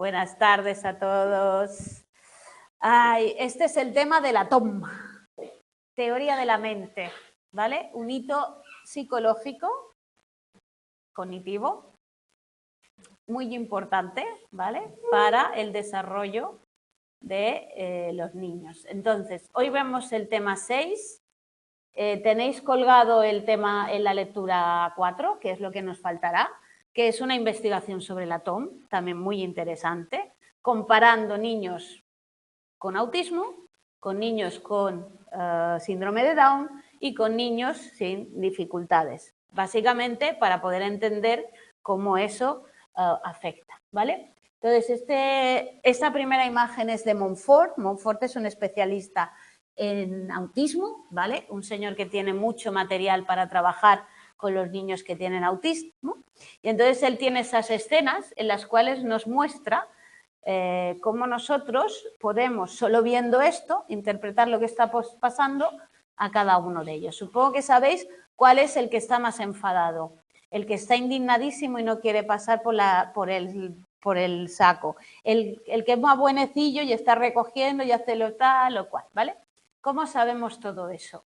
Buenas tardes a todos. Este es el tema de la TOM, teoría de la mente, ¿vale? Un hito psicológico, cognitivo, muy importante, ¿vale? Para el desarrollo de los niños. Entonces, hoy vemos el tema 6. Tenéis colgado el tema en la lectura 4, que es lo que nos faltará, que es una investigación sobre la TOM, también muy interesante, comparando niños con autismo, con niños con síndrome de Down y con niños sin dificultades, básicamente para poder entender cómo eso afecta, ¿vale? Entonces, esta primera imagen es de Montfort. Montfort es un especialista en autismo, ¿vale? Un señor que tiene mucho material para trabajar con los niños que tienen autismo. Y entonces él tiene esas escenas en las cuales nos muestra cómo nosotros podemos, solo viendo esto, interpretar lo que está pasando a cada uno de ellos. Supongo que sabéis cuál es el que está más enfadado, el que está indignadísimo y no quiere pasar por el saco, el que es más buenecillo y está recogiendo y hace lo tal o cual, ¿vale? ¿Cómo sabemos todo eso?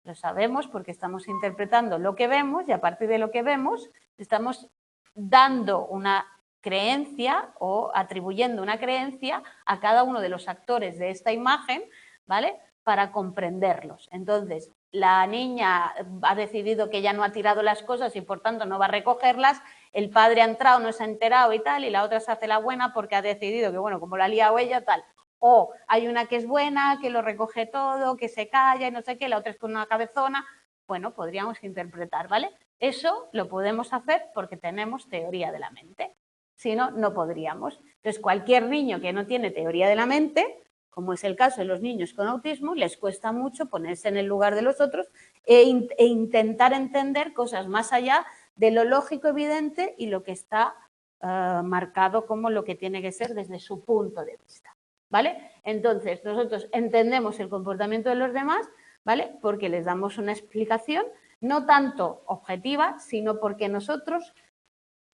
Lo sabemos porque estamos interpretando lo que vemos y a partir de lo que vemos estamos dando una creencia o atribuyendo una creencia a cada uno de los actores de esta imagen, ¿vale? Para comprenderlos. Entonces, la niña ha decidido que ya no ha tirado las cosas y por tanto no va a recogerlas, el padre ha entrado, no se ha enterado y tal, y la otra se hace la buena porque ha decidido que, bueno, como la ha liado ella, tal. O hay una que es buena, que lo recoge todo, que se calla y no sé qué, la otra es con una cabezona. Bueno, podríamos interpretar, ¿vale? Eso lo podemos hacer porque tenemos teoría de la mente. Si no, no podríamos. Entonces, cualquier niño que no tiene teoría de la mente, como es el caso de los niños con autismo, les cuesta mucho ponerse en el lugar de los otros e intentar entender cosas más allá de lo lógico, evidente y lo que está marcado como lo que tiene que ser desde su punto de vista, ¿vale? Entonces, nosotros entendemos el comportamiento de los demás, ¿vale? Porque les damos una explicación, no tanto objetiva, sino porque nosotros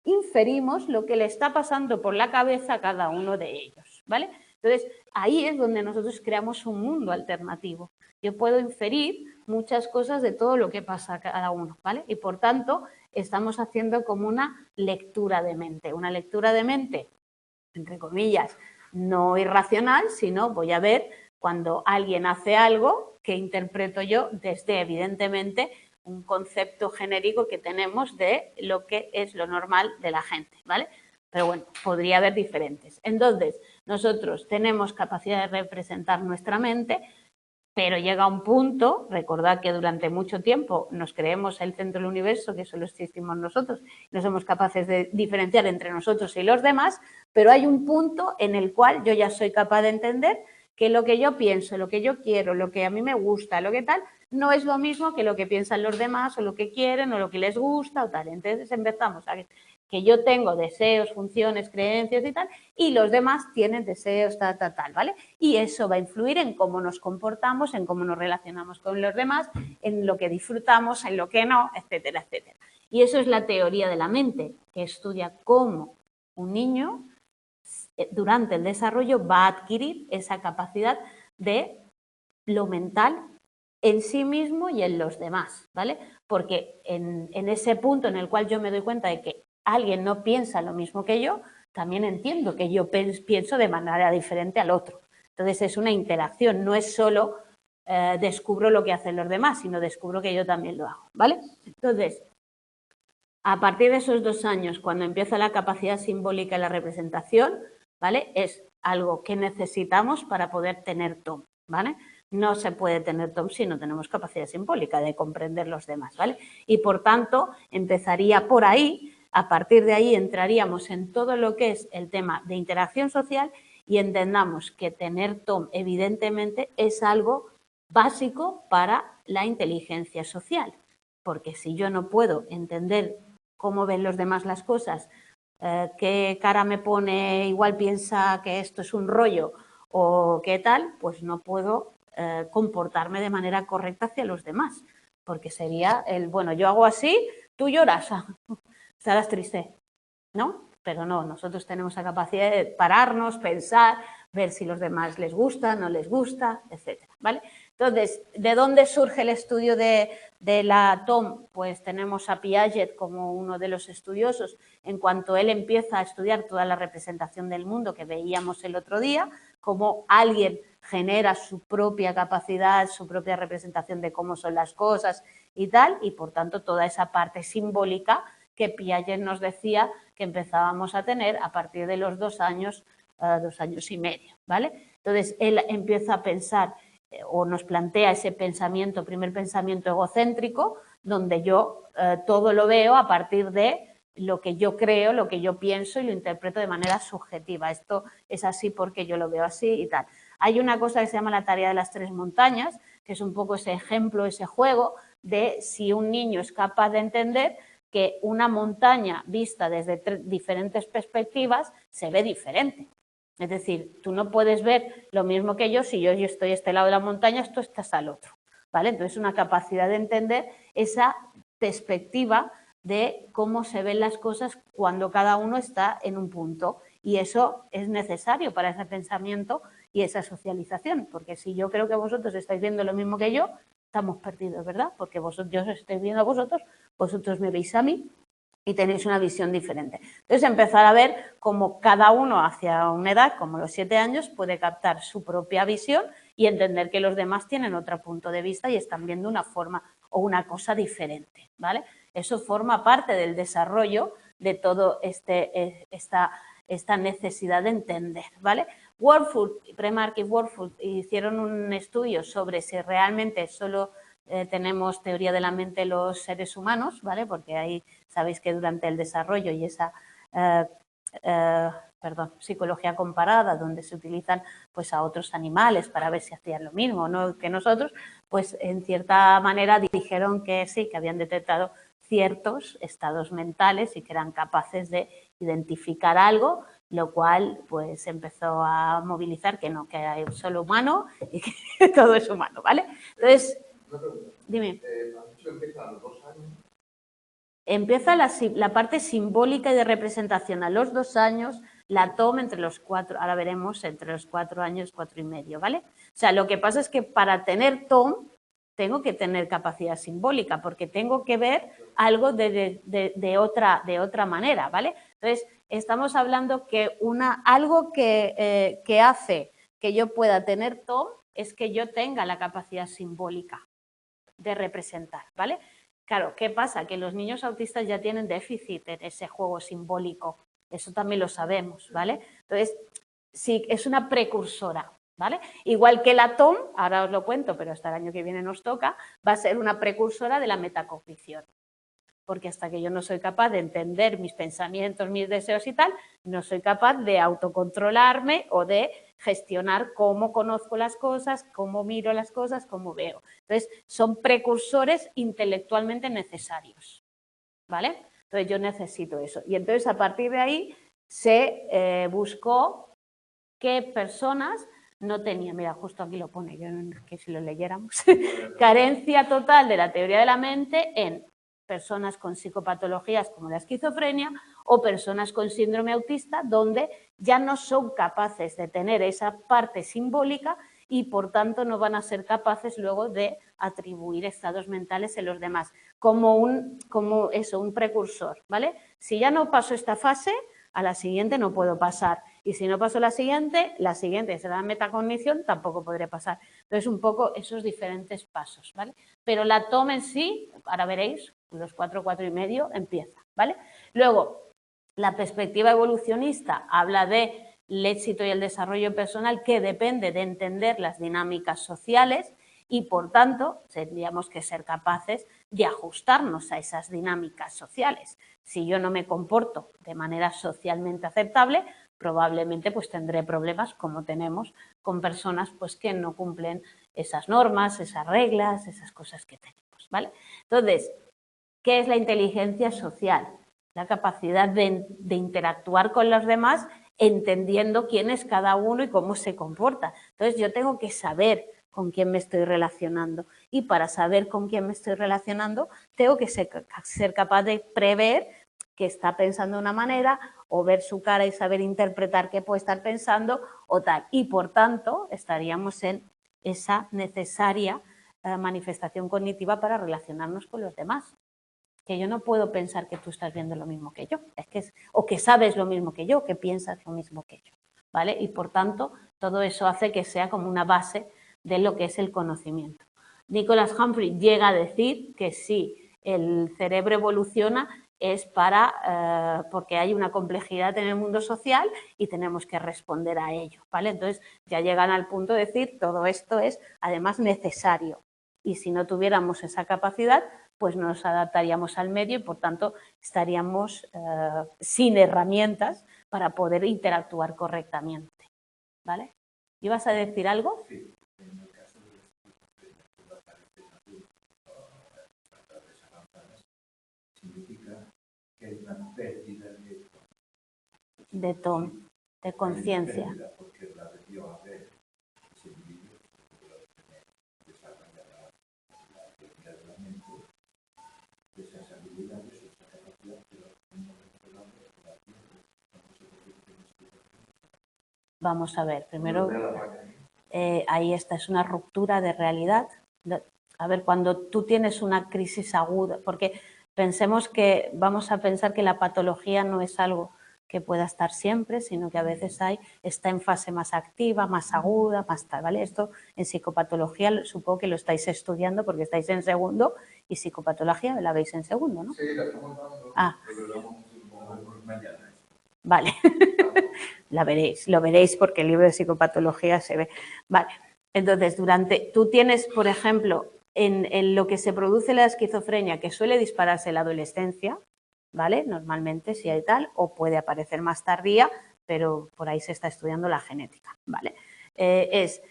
inferimos lo que le está pasando por la cabeza a cada uno de ellos, ¿vale? Entonces, ahí es donde nosotros creamos un mundo alternativo. Yo puedo inferir muchas cosas de todo lo que pasa a cada uno, ¿vale? Y por tanto, estamos haciendo como una lectura de mente. Una lectura de mente, entre comillas, no irracional, sino voy a ver cuando alguien hace algo que interpreto yo desde, evidentemente, un concepto genérico que tenemos de lo que es lo normal de la gente, ¿vale? Pero bueno, podría haber diferentes. Entonces, nosotros tenemos capacidad de representar nuestra mente, pero llega un punto, recordad que durante mucho tiempo nos creemos el centro del universo, que solo existimos nosotros, no somos capaces de diferenciar entre nosotros y los demás, pero hay un punto en el cual yo ya soy capaz de entender que lo que yo pienso, lo que yo quiero, lo que a mí me gusta, lo que tal, no es lo mismo que lo que piensan los demás o lo que quieren o lo que les gusta o tal. Entonces empezamos a que yo tengo deseos, funciones, creencias y tal, y los demás tienen deseos, tal, ¿vale? Y eso va a influir en cómo nos comportamos, en cómo nos relacionamos con los demás, en lo que disfrutamos, en lo que no, etcétera, etcétera. Y eso es la teoría de la mente, que estudia cómo un niño durante el desarrollo va a adquirir esa capacidad de lo mental en sí mismo y en los demás, ¿vale? Porque en ese punto en el cual yo me doy cuenta de que alguien no piensa lo mismo que yo, también entiendo que yo pienso de manera diferente al otro. Entonces es una interacción, no es solo descubro lo que hacen los demás, sino descubro que yo también lo hago, ¿vale? Entonces, a partir de esos 2 años, cuando empieza la capacidad simbólica y la representación, ¿vale? Es algo que necesitamos para poder tener TOM, ¿vale? No se puede tener TOM si no tenemos capacidad simbólica de comprender los demás, ¿vale? Y por tanto, empezaría por ahí, a partir de ahí entraríamos en todo lo que es el tema de interacción social y entendamos que tener TOM evidentemente es algo básico para la inteligencia social, porque si yo no puedo entender cómo ven los demás las cosas, qué cara me pone, igual piensa que esto es un rollo o qué tal, pues no puedo comportarme de manera correcta hacia los demás, porque sería el, bueno, yo hago así, tú lloras, estarás triste, ¿no? Pero no, nosotros tenemos la capacidad de pararnos, pensar, ver si los demás les gusta, no les gusta, etcétera, ¿vale? Entonces, ¿de dónde surge el estudio de la TOM? Pues tenemos a Piaget como uno de los estudiosos. En cuanto él empieza a estudiar toda la representación del mundo que veíamos el otro día, cómo alguien genera su propia capacidad, su propia representación de cómo son las cosas y tal, y por tanto toda esa parte simbólica que Piaget nos decía que empezábamos a tener a partir de los 2 años, 2 años y medio, ¿vale? Entonces, él empieza a pensar o nos plantea ese pensamiento, primer pensamiento egocéntrico, donde yo todo lo veo a partir de lo que yo creo, lo que yo pienso y lo interpreto de manera subjetiva. Esto es así porque yo lo veo así y tal. Hay una cosa que se llama la tarea de las 3 montañas, que es un poco ese ejemplo, ese juego de si un niño es capaz de entender que una montaña vista desde diferentes perspectivas se ve diferente. Es decir, tú no puedes ver lo mismo que yo, si yo estoy a este lado de la montaña, tú estás al otro, ¿vale? Entonces, una capacidad de entender esa perspectiva de cómo se ven las cosas cuando cada uno está en un punto. Y eso es necesario para ese pensamiento y esa socialización, porque si yo creo que vosotros estáis viendo lo mismo que yo, estamos perdidos, ¿verdad? Porque yo os estoy viendo a vosotros, vosotros me veis a mí y tenéis una visión diferente. Entonces, empezar a ver cómo cada uno hacia una edad, como los 7 años, puede captar su propia visión y entender que los demás tienen otro punto de vista y están viendo una forma o una cosa diferente, ¿vale? Eso forma parte del desarrollo de todo esta necesidad de entender, ¿vale? Premark y Warfoot hicieron un estudio sobre si realmente solo tenemos teoría de la mente los seres humanos, ¿vale? Porque ahí sabéis que durante el desarrollo y esa psicología comparada, donde se utilizan pues a otros animales para ver si hacían lo mismo, ¿no?, que nosotros, pues en cierta manera dijeron que sí, que habían detectado ciertos estados mentales y que eran capaces de identificar algo, lo cual pues empezó a movilizar que no, que hay solo humano y que todo es humano, ¿vale? Entonces, dime. ¿Empieza a los 2 años? Empieza la parte simbólica y de representación a los 2 años, la TOM entre los 4, ahora veremos, entre los 4 años, 4 y medio, ¿vale? O sea, lo que pasa es que para tener TOM tengo que tener capacidad simbólica, porque tengo que ver algo de otra manera, ¿vale? Entonces, estamos hablando que algo que hace que yo pueda tener TOM es que yo tenga la capacidad simbólica de representar, ¿vale? Claro, ¿qué pasa? Que los niños autistas ya tienen déficit en ese juego simbólico. Eso también lo sabemos, ¿vale? Entonces, sí, es una precursora, ¿vale? Igual que la TOM, ahora os lo cuento, pero hasta el año que viene nos toca, va a ser una precursora de la metacognición. Porque hasta que yo no soy capaz de entender mis pensamientos, mis deseos y tal, no soy capaz de autocontrolarme o de gestionar cómo conozco las cosas, cómo miro las cosas, cómo veo. Entonces, son precursores intelectualmente necesarios, ¿vale? Entonces, yo necesito eso. Y entonces, a partir de ahí, se buscó qué personas no tenían, mira, justo aquí lo pone, que si lo leyéramos, carencia total de la teoría de la mente en personas con psicopatologías como la esquizofrenia o personas con síndrome autista, donde ya no son capaces de tener esa parte simbólica y por tanto no van a ser capaces luego de atribuir estados mentales en los demás, como un precursor, ¿vale? Si ya no paso esta fase, a la siguiente no puedo pasar. Y si no paso la siguiente será la metacognición, tampoco podré pasar. Entonces, un poco esos diferentes pasos, ¿vale? Pero la toma en sí, ahora veréis, los 4, 4 y medio, empieza, ¿vale? Luego, la perspectiva evolucionista habla de el éxito y el desarrollo personal que depende de entender las dinámicas sociales y, por tanto, tendríamos que ser capaces de ajustarnos a esas dinámicas sociales. Si yo no me comporto de manera socialmente aceptable, probablemente pues tendré problemas como tenemos con personas pues que no cumplen esas normas, esas reglas, esas cosas que tenemos, ¿vale? Entonces, ¿qué es la inteligencia social? La capacidad de interactuar con los demás entendiendo quién es cada uno y cómo se comporta. Entonces, yo tengo que saber con quién me estoy relacionando y para saber con quién me estoy relacionando tengo que ser capaz de prever que está pensando de una manera, o ver su cara y saber interpretar qué puede estar pensando o tal. Y por tanto estaríamos en esa necesaria manifestación cognitiva para relacionarnos con los demás. Que yo no puedo pensar que tú estás viendo lo mismo que yo, o que sabes lo mismo que yo, que piensas lo mismo que yo, ¿vale? Y por tanto, todo eso hace que sea como una base de lo que es el conocimiento. Nicholas Humphrey llega a decir que sí, el cerebro evoluciona es porque hay una complejidad en el mundo social y tenemos que responder a ello, ¿vale? Entonces ya llegan al punto de decir todo esto es además necesario y si no tuviéramos esa capacidad pues no nos adaptaríamos al medio y por tanto estaríamos sin herramientas para poder interactuar correctamente, ¿vale? ¿Ibas a decir algo? Sí, en el caso de la significa que hay una pérdida de conciencia. porque la debió haber ese individuo que desarrolla la teoría de la mente, esas habilidades, esa capacidad, pero no recuperado la Vamos a ver, primero, ahí está, es una ruptura de realidad. A ver, cuando tú tienes una crisis aguda, porque pensemos que, vamos a pensar que la patología no es algo que pueda estar siempre, sino que a veces está en fase más activa, más aguda, más tal, ¿vale? Esto en psicopatología supongo que lo estáis estudiando porque estáis en segundo y psicopatología la veis en segundo, ¿no? Sí, la estamos dando, pero lo vamos mañana. Vale, lo veréis porque el libro de psicopatología se ve. Vale, entonces tú tienes, por ejemplo, en lo que se produce la esquizofrenia, que suele dispararse en la adolescencia, ¿vale? Normalmente si hay tal, o puede aparecer más tardía, pero por ahí se está estudiando la genética, ¿vale? Es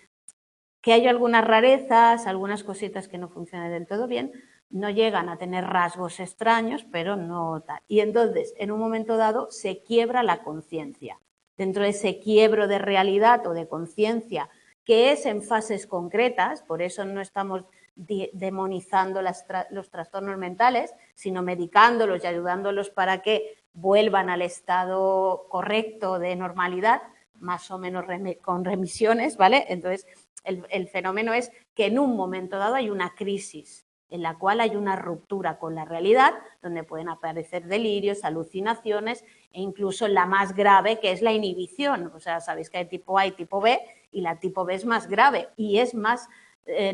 que hay algunas rarezas, algunas cositas que no funcionan del todo bien, no llegan a tener rasgos extraños, pero no tal. Y entonces, en un momento dado, se quiebra la conciencia. Dentro de ese quiebro de realidad o de conciencia, que es en fases concretas, por eso no estamos demonizando los trastornos mentales, sino medicándolos y ayudándolos para que vuelvan al estado correcto de normalidad, más o menos con remisiones, ¿vale? Entonces, el fenómeno es que en un momento dado hay una crisis en la cual hay una ruptura con la realidad, donde pueden aparecer delirios, alucinaciones e incluso la más grave, que es la inhibición. O sea, sabéis que hay tipo A y tipo B, y la tipo B es más grave y es más,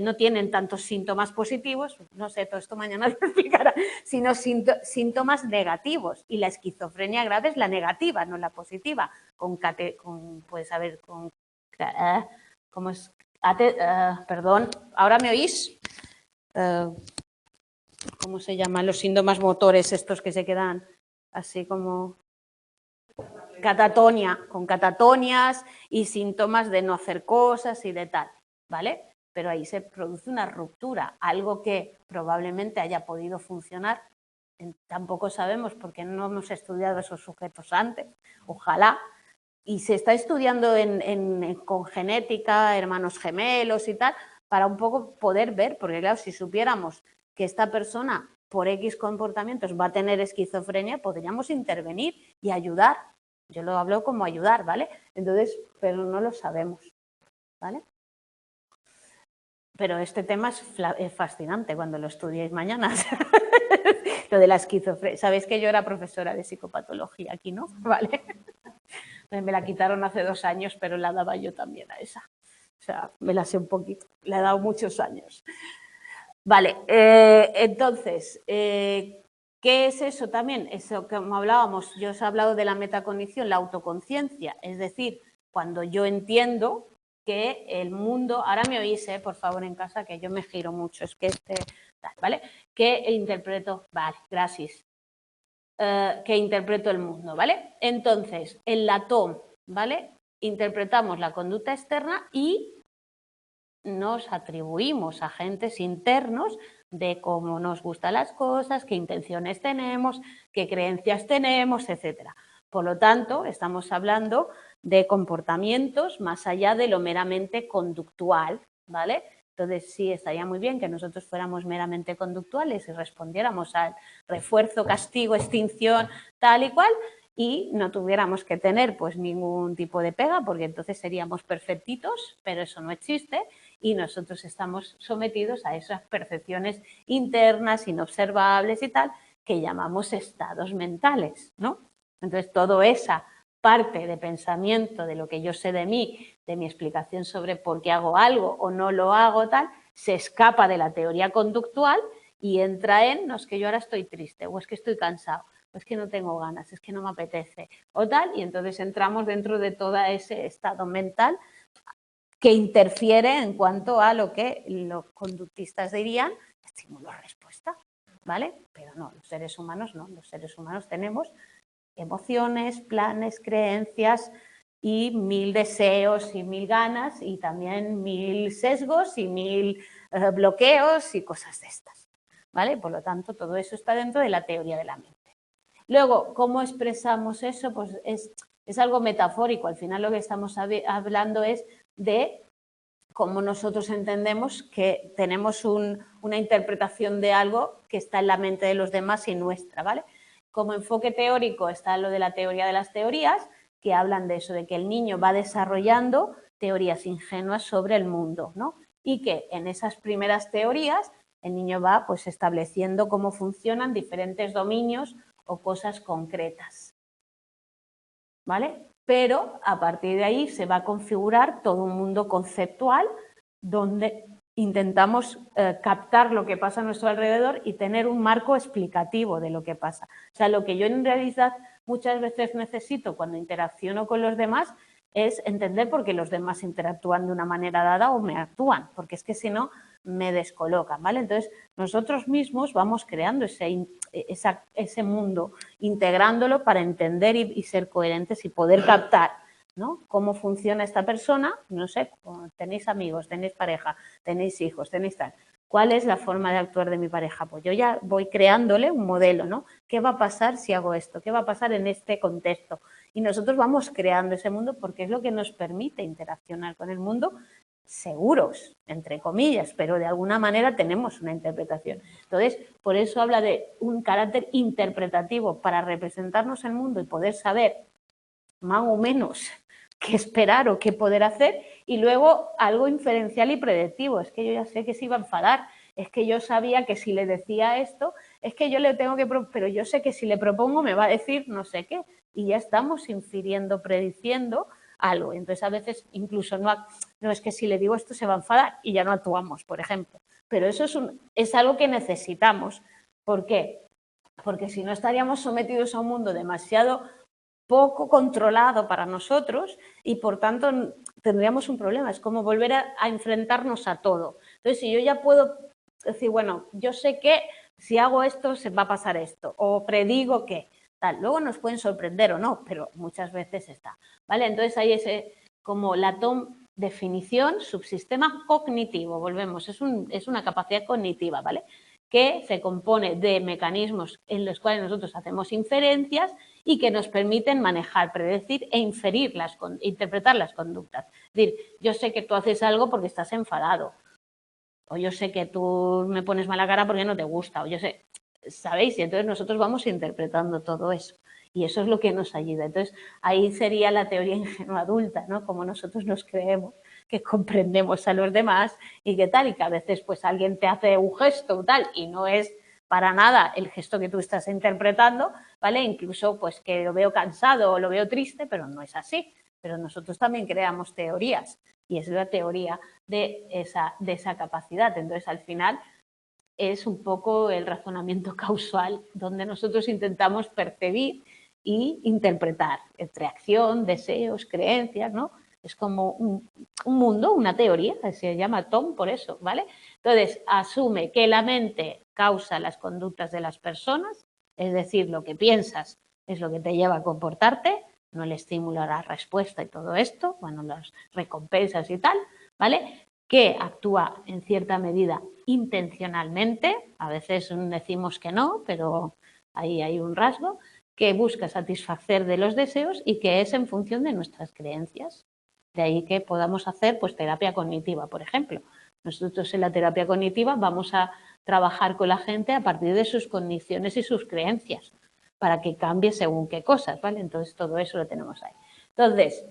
no tienen tantos síntomas positivos, no sé, todo esto mañana lo explicará, sino síntomas negativos. Y la esquizofrenia grave es la negativa, no la positiva. Puedes saber, ¿cómo es? Perdón, ¿ahora me oís? ¿Cómo se llaman los síntomas motores estos que se quedan así como catatonia, con catatonias y síntomas de no hacer cosas y de tal, ¿vale? Pero ahí se produce una ruptura, algo que probablemente haya podido funcionar, tampoco sabemos porque no hemos estudiado esos sujetos antes, ojalá, y se está estudiando con genética, hermanos gemelos y tal, para un poco poder ver, porque claro, si supiéramos que esta persona por X comportamientos va a tener esquizofrenia, podríamos intervenir y ayudar. Yo lo hablo como ayudar, ¿vale? Entonces, pero no lo sabemos, ¿vale? Pero este tema es fascinante cuando lo estudiéis mañana. Lo de la esquizofrenia. Sabéis que yo era profesora de psicopatología aquí, ¿no? ¿Vale? Me la quitaron hace 2 años, pero la daba yo también a esa. O sea, me la sé un poquito. La he dado muchos años. Vale, entonces, ¿qué es eso también? Eso que como hablábamos, yo os he hablado de la metacognición, la autoconciencia. Es decir, cuando yo entiendo que el mundo, ahora me oís, por favor, en casa, que yo me giro mucho, es que ¿vale? Que interpreto, vale, gracias. Que interpreto el mundo, ¿vale? Entonces, en la TOM, ¿vale? Interpretamos la conducta externa y nos atribuimos agentes internos de cómo nos gustan las cosas, qué intenciones tenemos, qué creencias tenemos, etcétera. Por lo tanto, estamos hablando de comportamientos más allá de lo meramente conductual, ¿vale? Entonces, sí, estaría muy bien que nosotros fuéramos meramente conductuales y respondiéramos al refuerzo, castigo, extinción, tal y cual, y no tuviéramos que tener pues ningún tipo de pega, porque entonces seríamos perfectitos, pero eso no existe, y nosotros estamos sometidos a esas percepciones internas, inobservables y tal, que llamamos estados mentales, ¿no? Entonces, toda esa parte de pensamiento de lo que yo sé de mí, de mi explicación sobre por qué hago algo o no lo hago, tal, se escapa de la teoría conductual y entra en, no, es que yo ahora estoy triste, o es que estoy cansado, o es que no tengo ganas, es que no me apetece, o tal, y entonces entramos dentro de todo ese estado mental que interfiere en cuanto a lo que los conductistas dirían estímulo-respuesta, ¿vale? Pero no, los seres humanos no, los seres humanos tenemos emociones, planes, creencias y 1000 deseos y 1000 ganas y también 1000 sesgos y 1000 bloqueos y cosas de estas, ¿vale? Por lo tanto, todo eso está dentro de la teoría de la mente. Luego, ¿cómo expresamos eso? Pues es algo metafórico. Al final lo que estamos hablando es de cómo nosotros entendemos que tenemos una interpretación de algo que está en la mente de los demás y nuestra, ¿vale? Como enfoque teórico está lo de la teoría de las teorías, que hablan de eso, de que el niño va desarrollando teorías ingenuas sobre el mundo, ¿no? Y que en esas primeras teorías el niño va pues estableciendo cómo funcionan diferentes dominios o cosas concretas, ¿vale? Pero a partir de ahí se va a configurar todo un mundo conceptual donde intentamos captar lo que pasa a nuestro alrededor y tener un marco explicativo de lo que pasa. O sea, lo que yo en realidad muchas veces necesito cuando interacciono con los demás es entender por qué los demás interactúan de una manera dada o me actúan, porque es que si no me descolocan, ¿vale? Entonces, nosotros mismos vamos creando ese mundo, integrándolo para entender y ser coherentes y poder captar, ¿no? Cómo funciona esta persona, no sé, tenéis amigos, tenéis pareja, tenéis hijos, tenéis tal. ¿Cuál es la forma de actuar de mi pareja? Pues yo ya voy creándole un modelo, ¿no? ¿Qué va a pasar si hago esto? ¿Qué va a pasar en este contexto? Y nosotros vamos creando ese mundo porque es lo que nos permite interaccionar con el mundo seguros, entre comillas, pero de alguna manera tenemos una interpretación. Entonces, por eso habla de un carácter interpretativo para representarnos el mundo y poder saber más o menos qué esperar o qué poder hacer, y luego algo inferencial y predictivo, es que yo ya sé que se iba a enfadar, es que yo sabía que si le decía esto, es que yo le tengo que, pero yo sé que si le propongo me va a decir no sé qué, y ya estamos infiriendo, prediciendo algo. Entonces, a veces incluso no es que si le digo esto se va a enfadar y ya no actuamos, por ejemplo. Pero eso es algo que necesitamos. ¿Por qué? Porque si no estaríamos sometidos a un mundo demasiado poco controlado para nosotros y por tanto tendríamos un problema. Es como volver a enfrentarnos a todo. Entonces, si yo ya puedo decir, bueno, yo sé que si hago esto se va a pasar esto o predigo que tal. Luego nos pueden sorprender o no, pero muchas veces está, ¿vale? Entonces hay ese como la definición, subsistema cognitivo, volvemos, es una capacidad cognitiva, ¿vale? Que se compone de mecanismos en los cuales nosotros hacemos inferencias y que nos permiten manejar, predecir e interpretar las conductas. Es decir, yo sé que tú haces algo porque estás enfadado, o yo sé que tú me pones mala cara porque no te gusta, o yo sé, ¿sabéis? Y entonces nosotros vamos interpretando todo eso. Y eso es lo que nos ayuda. Entonces, ahí sería la teoría ingenua adulta, ¿no? Como nosotros nos creemos que comprendemos a los demás y que tal, y que a veces pues alguien te hace un gesto tal y no es para nada el gesto que tú estás interpretando, ¿vale? Incluso pues que lo veo cansado o lo veo triste, pero no es así. Pero nosotros también creamos teorías y es la teoría de esa capacidad. Entonces, al final, es un poco el razonamiento causal donde nosotros intentamos percibir y interpretar entre acción, deseos, creencias, ¿no? Es como un mundo, una teoría, se llama Tom por eso, ¿vale? Entonces, asume que la mente causa las conductas de las personas, es decir, lo que piensas es lo que te lleva a comportarte, no el estímulo a la respuesta y todo esto, bueno, las recompensas y tal, ¿vale? Que actúa en cierta medida intencionalmente, a veces decimos que no, pero ahí hay un rasgo, que busca satisfacer de los deseos y que es en función de nuestras creencias. De ahí que podamos hacer pues terapia cognitiva, por ejemplo, Nosotros en la terapia cognitiva vamos a trabajar con la gente a partir de sus condiciones y sus creencias para que cambie según qué cosas, ¿vale? Entonces todo eso lo tenemos ahí. Entonces,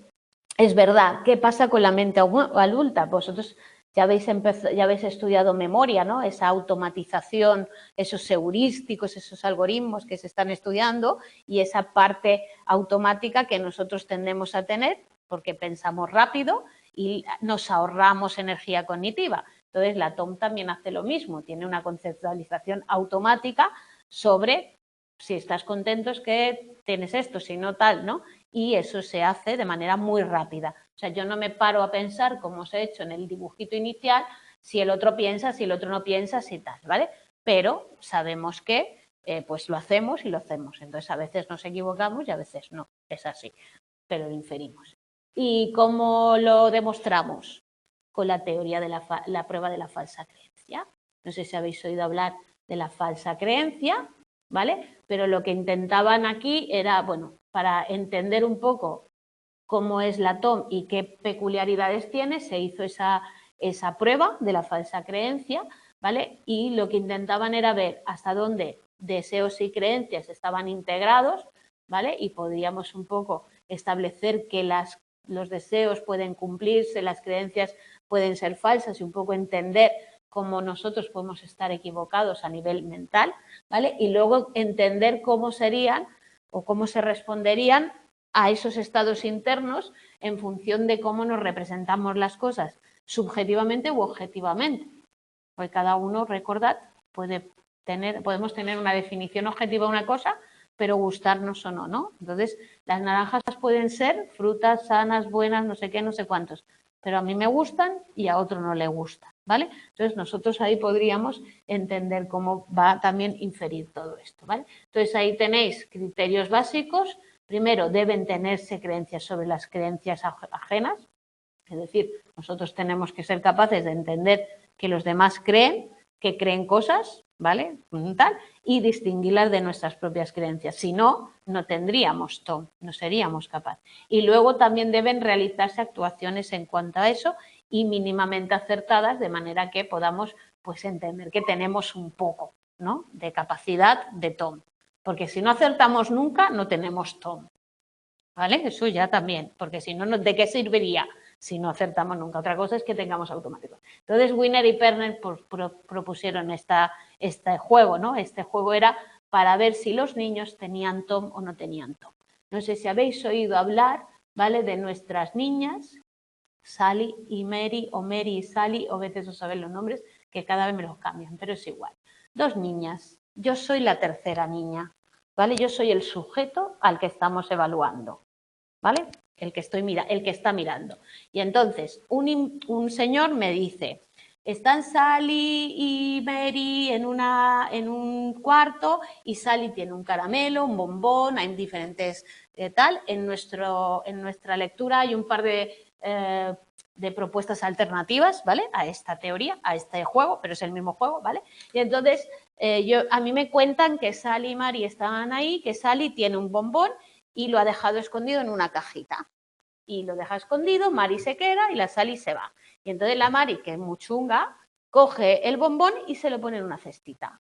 es verdad, ¿qué pasa con la mente adulta? Vosotros ya habéis estudiado memoria, ¿no? Esa automatización, esos heurísticos, esos algoritmos que se están estudiando y esa parte automática que nosotros tendemos a tener porque pensamos rápido y nos ahorramos energía cognitiva. Entonces, la TOM también hace lo mismo, tiene una conceptualización automática sobre si estás contento es que tienes esto, si no tal, ¿no? Y eso se hace de manera muy rápida. O sea, yo no me paro a pensar, como os he hecho en el dibujito inicial, si el otro piensa, si el otro no piensa, si tal, ¿vale? Pero sabemos que pues lo hacemos y lo hacemos. Entonces, a veces nos equivocamos y a veces no. Es así, pero lo inferimos. ¿Y cómo lo demostramos? Con la teoría de la prueba de la falsa creencia. No sé si habéis oído hablar de la falsa creencia, ¿vale? Pero lo que intentaban aquí era, bueno, para entender un poco cómo es la TOM y qué peculiaridades tiene, se hizo esa prueba de la falsa creencia, ¿vale? Y lo que intentaban era ver hasta dónde deseos y creencias estaban integrados, ¿vale? Y podríamos un poco establecer que los deseos pueden cumplirse, las creencias pueden ser falsas y un poco entender cómo nosotros podemos estar equivocados a nivel mental, ¿vale? Y luego entender cómo serían o cómo se responderían a esos estados internos en función de cómo nos representamos las cosas, subjetivamente u objetivamente. Porque cada uno, recordad, podemos tener una definición objetiva de una cosa, pero gustarnos o no, ¿no? Entonces, las naranjas pueden ser frutas sanas, buenas, no sé qué, no sé cuántos, pero a mí me gustan y a otro no le gustan, ¿vale? Entonces, nosotros ahí podríamos entender cómo va también inferir todo esto, ¿vale? Entonces, ahí tenéis criterios básicos. Primero, deben tenerse creencias sobre las creencias ajenas, es decir, nosotros tenemos que ser capaces de entender que los demás creen, que creen cosas, ¿vale? Tal, y distinguirlas de nuestras propias creencias. Si no, no tendríamos TOM, no seríamos capaces. Y luego también deben realizarse actuaciones en cuanto a eso y mínimamente acertadas, de manera que podamos pues, entender que tenemos un poco, ¿no?, de capacidad de TOM. Porque si no acertamos nunca, no tenemos TOM. ¿Vale? Eso ya también, porque si no, ¿de qué serviría si no acertamos nunca? Otra cosa es que tengamos automáticos. Entonces, Wiener y Perner propusieron este juego, ¿no? Este juego era para ver si los niños tenían TOM o no tenían TOM. No sé si habéis oído hablar, ¿vale?, de nuestras niñas, Sally y Mary, o Mary y Sally, o veces no saben los nombres, que cada vez me los cambian, pero es igual. Dos niñas. Yo soy la tercera niña, ¿vale? Yo soy el sujeto al que estamos evaluando, ¿vale? El que está mirando. Y entonces, un señor me dice, están Sally y Mary en un cuarto y Sally tiene un caramelo, un bombón, hay diferentes tal. En nuestra lectura hay un par de propuestas alternativas, ¿vale?, a esta teoría, a este juego, pero es el mismo juego, ¿vale? Y entonces, a mí me cuentan que Sally y Mary estaban ahí, que Sally tiene un bombón y lo ha dejado escondido en una cajita. Y lo deja escondido, Mari se queda y la Sally se va. Y entonces la Mari, que es muy chunga, coge el bombón y se lo pone en una cestita.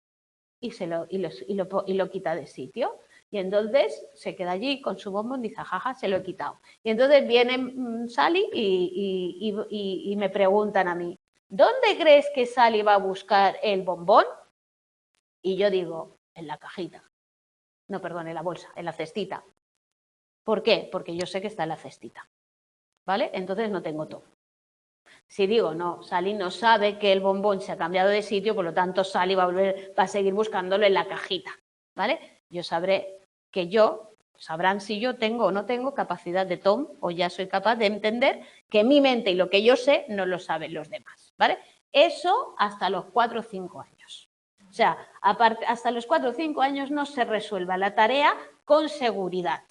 Y lo quita de sitio. Y entonces se queda allí con su bombón y dice, jaja, se lo he quitado. Y entonces viene Sally y me preguntan a mí, ¿dónde crees que Sally va a buscar el bombón? Y yo digo, en la cajita. No, perdón, en la bolsa, en la cestita. ¿Por qué? Porque yo sé que está en la cestita, ¿vale? Entonces no tengo TOM. Si digo, no, Sally no sabe que el bombón se ha cambiado de sitio, por lo tanto Sally va a seguir buscándolo en la cajita, ¿vale? Yo sabré que sabrán si yo tengo o no tengo capacidad de TOM o ya soy capaz de entender que mi mente y lo que yo sé no lo saben los demás, ¿vale? Eso hasta los 4 o 5 años. O sea, hasta los 4 o 5 años no se resuelva la tarea con seguridad.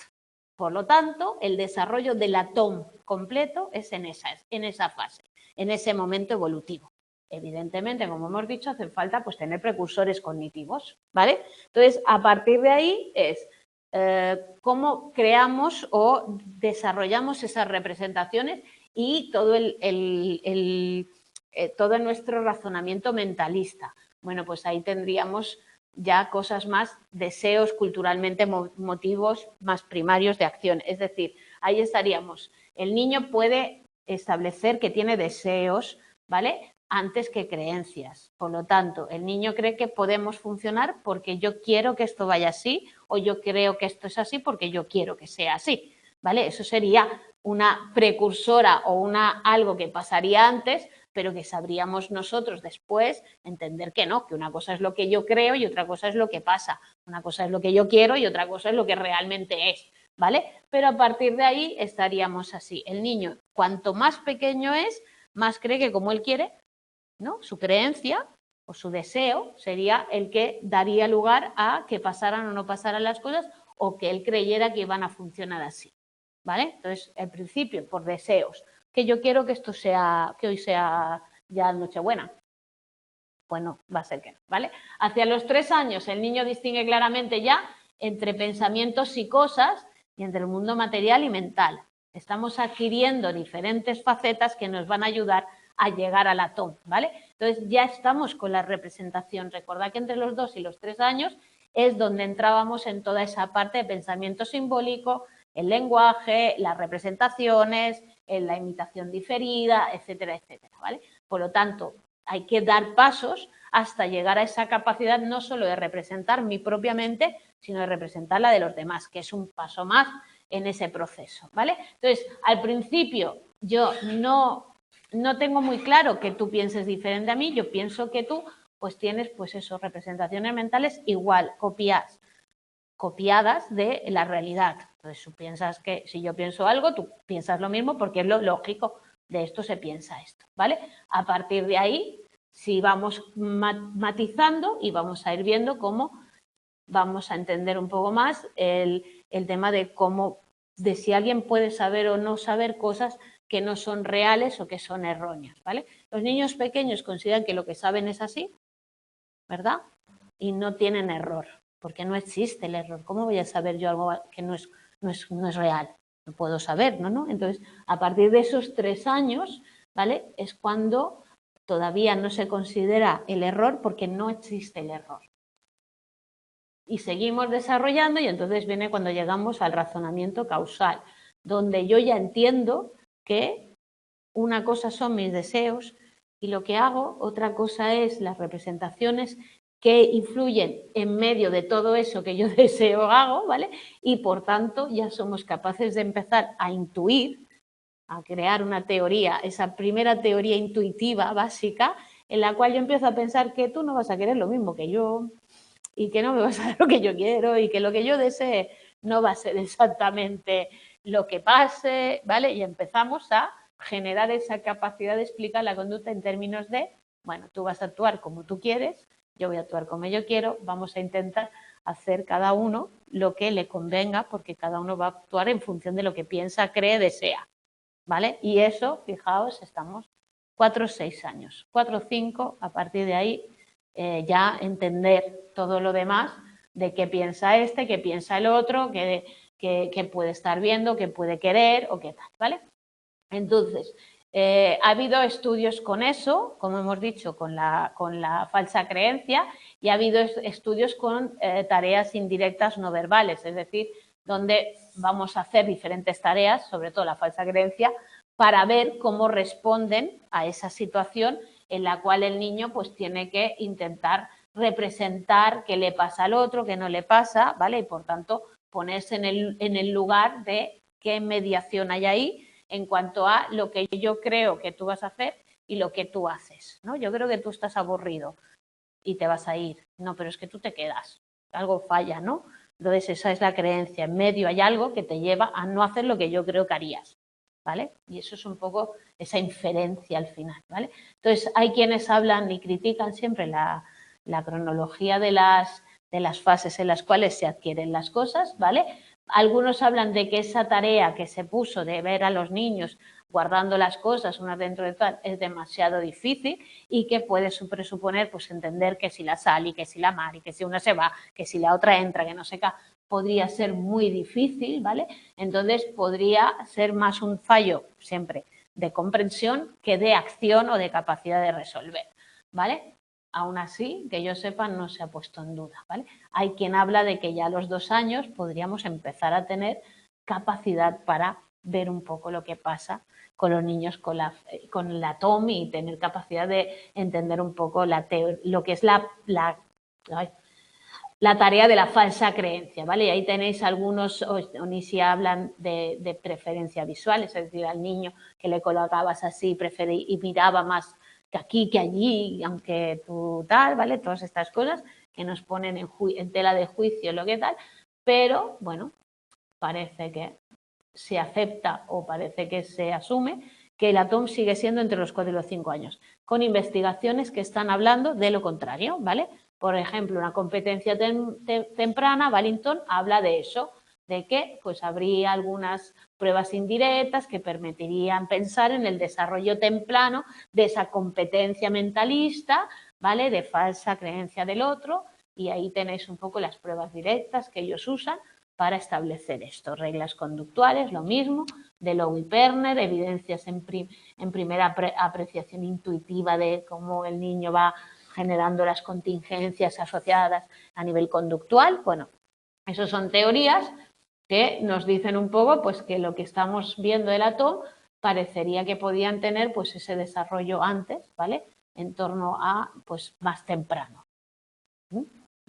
Por lo tanto, el desarrollo de la TOM completo es en esa fase, en ese momento evolutivo. Evidentemente, como hemos dicho, hace falta pues, tener precursores cognitivos, ¿vale? Entonces, a partir de ahí es cómo creamos o desarrollamos esas representaciones y todo el todo nuestro razonamiento mentalista. Bueno, pues ahí tendríamos ya cosas más, deseos culturalmente motivos más primarios de acción. Es decir, ahí estaríamos. El niño puede establecer que tiene deseos, ¿vale?, antes que creencias. Por lo tanto, el niño cree que podemos funcionar porque yo quiero que esto vaya así, o yo creo que esto es así porque yo quiero que sea así, ¿vale? Eso sería una precursora o algo que pasaría antes, pero que sabríamos nosotros después entender que no, que una cosa es lo que yo creo y otra cosa es lo que pasa. Una cosa es lo que yo quiero y otra cosa es lo que realmente es, ¿vale? Pero a partir de ahí estaríamos así. El niño, cuanto más pequeño es, más cree que como él quiere, ¿no? Su creencia o su deseo sería el que daría lugar a que pasaran o no pasaran las cosas o que él creyera que iban a funcionar así, ¿vale? Entonces, el principio, por deseos, que yo quiero que esto sea, que hoy sea ya Nochebuena. Pues no, va a ser que no, ¿vale? Hacia los 3 años el niño distingue claramente ya entre pensamientos y cosas y entre el mundo material y mental. Estamos adquiriendo diferentes facetas que nos van a ayudar a llegar a la TOM, ¿vale? Entonces ya estamos con la representación. Recordad que entre los 2 y los 3 años es donde entrábamos en toda esa parte de pensamiento simbólico, el lenguaje, las representaciones, la imitación diferida, etcétera, etcétera, ¿vale? Por lo tanto, hay que dar pasos hasta llegar a esa capacidad no solo de representar mi propia mente, sino de representar la de los demás, que es un paso más en ese proceso, ¿vale? Entonces, al principio yo no tengo muy claro que tú pienses diferente a mí, yo pienso que tú pues tienes pues eso, representaciones mentales igual, copiadas de la realidad. Entonces tú piensas que si yo pienso algo, tú piensas lo mismo porque es lo lógico, de esto se piensa esto, ¿vale? A partir de ahí, si vamos matizando y vamos a ir viendo cómo vamos a entender un poco más el tema de cómo, de si alguien puede saber o no saber cosas que no son reales o que son erróneas, ¿vale? Los niños pequeños consideran que lo que saben es así, ¿verdad? Y no tienen error, porque no existe el error. ¿Cómo voy a saber yo algo que no es real? No puedo saber, ¿no? Entonces, a partir de esos 3 años, ¿vale?, es cuando todavía no se considera el error porque no existe el error. Y seguimos desarrollando y entonces viene cuando llegamos al razonamiento causal, donde yo ya entiendo que una cosa son mis deseos y lo que hago, otra cosa es las representaciones que influyen en medio de todo eso que yo deseo hago, ¿vale? Y por tanto ya somos capaces de empezar a intuir, a crear una teoría, esa primera teoría intuitiva básica, en la cual yo empiezo a pensar que tú no vas a querer lo mismo que yo y que no me vas a dar lo que yo quiero y que lo que yo desee no va a ser exactamente lo que pase, ¿vale? Y empezamos a generar esa capacidad de explicar la conducta en términos de, bueno, tú vas a actuar como tú quieres, yo voy a actuar como yo quiero, vamos a intentar hacer cada uno lo que le convenga porque cada uno va a actuar en función de lo que piensa, cree, desea, ¿vale? Y eso, fijaos, estamos 4 o 6 años, 4 o 5, a partir de ahí ya entender todo lo demás de qué piensa este, qué piensa el otro, qué puede estar viendo, qué puede querer o qué tal, ¿vale? Entonces, ha habido estudios con eso, como hemos dicho, con la falsa creencia, y ha habido estudios con tareas indirectas no verbales, es decir, donde vamos a hacer diferentes tareas, sobre todo la falsa creencia, para ver cómo responden a esa situación en la cual el niño pues tiene que intentar representar qué le pasa al otro, qué no le pasa, ¿vale? Y por tanto ponerse en el lugar de qué mediación hay ahí en cuanto a lo que yo creo que tú vas a hacer y lo que tú haces, ¿no? Yo creo que tú estás aburrido y te vas a ir. No, pero es que tú te quedas. Algo falla, ¿no? Entonces esa es la creencia. En medio hay algo que te lleva a no hacer lo que yo creo que harías, ¿vale? Y eso es un poco esa inferencia al final, ¿vale? Entonces hay quienes hablan y critican siempre la cronología de las fases en las cuales se adquieren las cosas, ¿vale? Algunos hablan de que esa tarea que se puso de ver a los niños guardando las cosas unas dentro de otras es demasiado difícil y que puede presuponer pues entender que si la Sal y que si la Mar y que si una se va, que si la otra entra, que no sé qué, podría ser muy difícil, ¿vale? Entonces podría ser más un fallo siempre de comprensión que de acción o de capacidad de resolver, ¿vale? Aún así, que yo sepa, no se ha puesto en duda, ¿vale? Hay quien habla de que ya a los 2 años podríamos empezar a tener capacidad para ver un poco lo que pasa con los niños con la TOM y tener capacidad de entender un poco lo que es la tarea de la falsa creencia, ¿vale? Y ahí tenéis algunos, si hablan de preferencia visual, es decir, al niño que le colocabas así y miraba más que aquí, que allí, aunque tú tal, ¿vale? Todas estas cosas que nos ponen en tela de juicio lo que tal, pero, bueno, parece que se acepta o parece que se asume que la TOM sigue siendo entre los 4 y los 5 años, con investigaciones que están hablando de lo contrario, ¿vale? Por ejemplo, una competencia temprana, Wellington habla de eso, de que pues habría algunas pruebas indirectas que permitirían pensar en el desarrollo temprano de esa competencia mentalista, ¿vale? De falsa creencia del otro, y ahí tenéis un poco las pruebas directas que ellos usan para establecer esto. Reglas conductuales, lo mismo, de Lowe y Perner, evidencias en primera apreciación intuitiva de cómo el niño va generando las contingencias asociadas a nivel conductual. Bueno, esas son teorías que nos dicen un poco pues, que lo que estamos viendo de la TOM parecería que podían tener pues, ese desarrollo antes, ¿vale? En torno a pues, más temprano.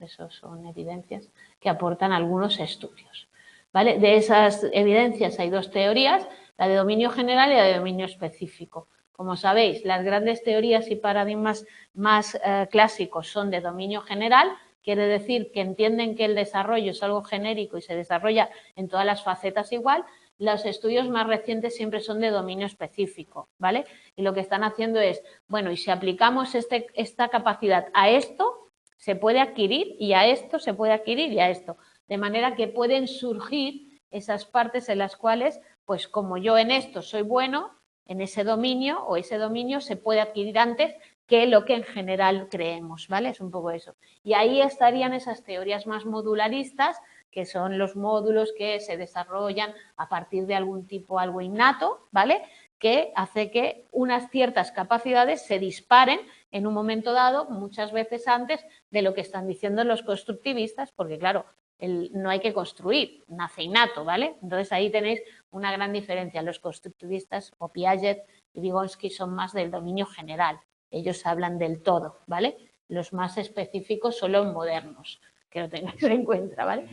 Esas son evidencias que aportan algunos estudios, ¿vale? De esas evidencias hay 2 teorías, la de dominio general y la de dominio específico. Como sabéis, las grandes teorías y paradigmas más clásicos son de dominio general, quiere decir que entienden que el desarrollo es algo genérico y se desarrolla en todas las facetas igual. Los estudios más recientes siempre son de dominio específico, ¿vale? Y lo que están haciendo es, bueno, y si aplicamos esta capacidad a esto, se puede adquirir y a esto se puede adquirir y a esto. De manera que pueden surgir esas partes en las cuales, pues como yo en esto soy bueno, en ese dominio o ese dominio se puede adquirir antes que lo que en general creemos, ¿vale? Es un poco eso. Y ahí estarían esas teorías más modularistas, que son los módulos que se desarrollan a partir de algún tipo, algo innato, ¿vale? Que hace que unas ciertas capacidades se disparen en un momento dado, muchas veces antes de lo que están diciendo los constructivistas, porque claro, no hay que construir, nace innato, ¿vale? Entonces ahí tenéis una gran diferencia. Los constructivistas, o Piaget y Vygotsky, son más del dominio general. Ellos hablan del todo, ¿vale? Los más específicos son los modernos, que lo tengáis en cuenta, ¿vale?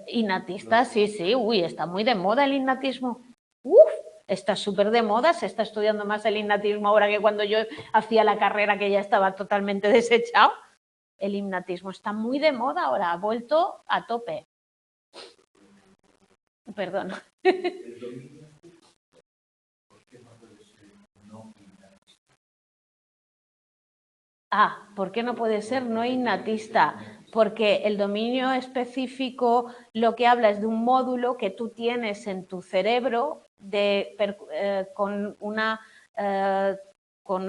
Innatista, sí, uy, está muy de moda el innatismo. Uf, está súper de moda, se está estudiando más el innatismo ahora que cuando yo hacía la carrera, que ya estaba totalmente desechado. El innatismo está muy de moda ahora, ha vuelto a tope. Perdón. ¿Por qué no puede ser no innatista? Porque el dominio específico lo que habla es de un módulo que tú tienes en tu cerebro con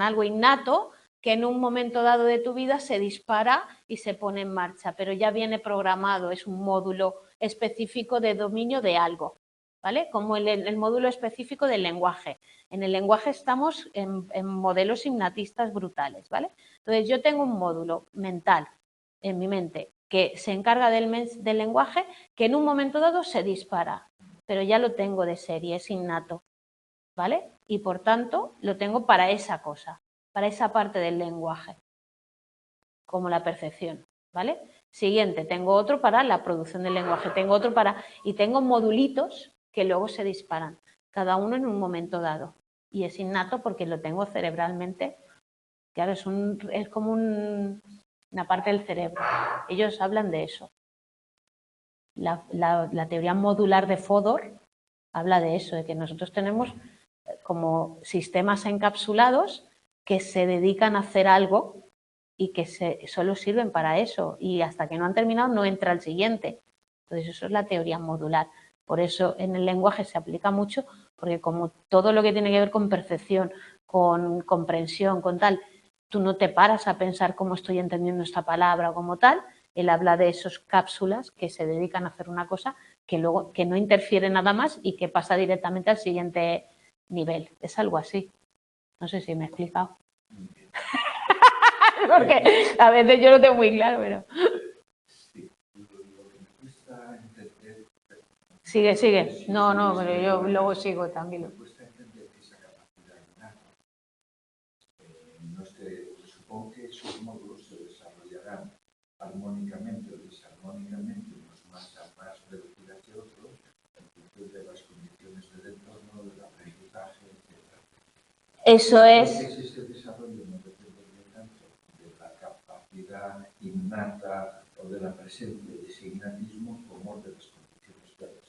algo innato que en un momento dado de tu vida se dispara y se pone en marcha, pero ya viene programado, es un módulo específico de dominio de algo, ¿vale? Como el módulo específico del lenguaje. En el lenguaje estamos en modelos innatistas brutales, ¿vale? Entonces, yo tengo un módulo mental en mi mente que se encarga del lenguaje, que en un momento dado se dispara, pero ya lo tengo de serie, es innato, ¿vale? Y por tanto, lo tengo para esa cosa, para esa parte del lenguaje, como la percepción, ¿vale? Siguiente, tengo otro para la producción del lenguaje, tengo otro y tengo modulitos que luego se disparan, cada uno en un momento dado. Y es innato porque lo tengo cerebralmente. Claro, es como una parte del cerebro. Ellos hablan de eso. La teoría modular de Fodor habla de eso, de que nosotros tenemos como sistemas encapsulados que se dedican a hacer algo y que solo sirven para eso. Y hasta que no han terminado no entra el siguiente. Entonces eso es la teoría modular. Por eso en el lenguaje se aplica mucho, porque como todo lo que tiene que ver con percepción, con comprensión, con tal, tú no te paras a pensar cómo estoy entendiendo esta palabra o como tal. Él habla de esas cápsulas que se dedican a hacer una cosa luego que no interfiere nada más y que pasa directamente al siguiente nivel. Es algo así. No sé si me he explicado. Porque a veces yo lo tengo muy claro, pero... Sí, lo que me cuesta entender... Sigue. No, pero yo luego sigo también. Me cuesta entender que esa capacidad innata, no sé, supongo que esos módulos se desarrollarán armónicamente o desarmónicamente, unos más a más velocidad que otros, en función de las condiciones del entorno, del aprendizaje, etc. Eso es... Entonces, ese desarrollo no depende tanto de la capacidad innata o de la presencia de ese innatismo como de las condiciones de desarrollo.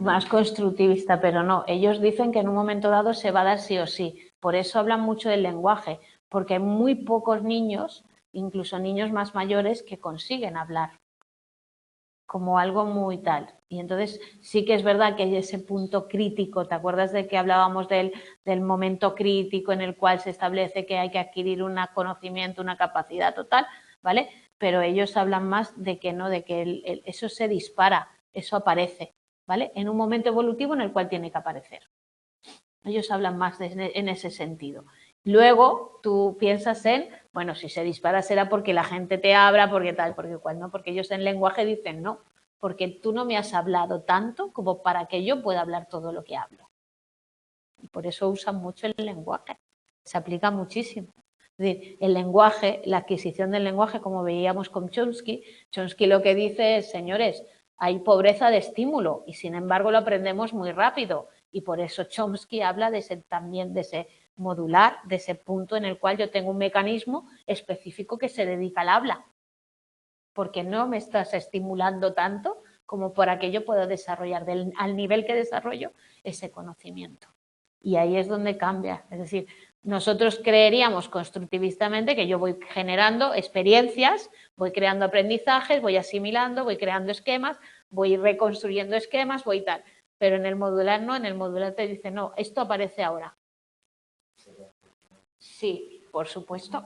Más constructivista, pero no. Ellos dicen que en un momento dado se va a dar sí o sí. Por eso hablan mucho del lenguaje, porque hay muy pocos niños, incluso niños más mayores, que consiguen hablar como algo muy tal. Y entonces sí que es verdad que hay ese punto crítico. ¿Te acuerdas de que hablábamos del momento crítico en el cual se establece que hay que adquirir un conocimiento, una capacidad total, ¿vale? Pero ellos hablan más de que no, de que eso se dispara, eso aparece, ¿vale? En un momento evolutivo en el cual tiene que aparecer. Ellos hablan más en ese sentido. Luego tú piensas en, bueno, si se dispara será porque la gente te abra, porque tal, porque cual, no, porque ellos en lenguaje dicen no, porque tú no me has hablado tanto como para que yo pueda hablar todo lo que hablo. Y por eso usan mucho el lenguaje, se aplica muchísimo. Es decir, el lenguaje, la adquisición del lenguaje, como veíamos con Chomsky lo que dice es, señores, hay pobreza de estímulo y sin embargo lo aprendemos muy rápido. Y por eso Chomsky habla también de ese modular, de ese punto en el cual yo tengo un mecanismo específico que se dedica al habla. Porque no me estás estimulando tanto como para que yo pueda desarrollar al nivel que desarrollo ese conocimiento. Y ahí es donde cambia. Es decir, nosotros creeríamos constructivistamente que yo voy generando experiencias, voy creando aprendizajes, voy asimilando, voy creando esquemas, voy reconstruyendo esquemas, voy tal. Pero en el modular no, en el modular te dice, no, esto aparece ahora. Sí, por supuesto.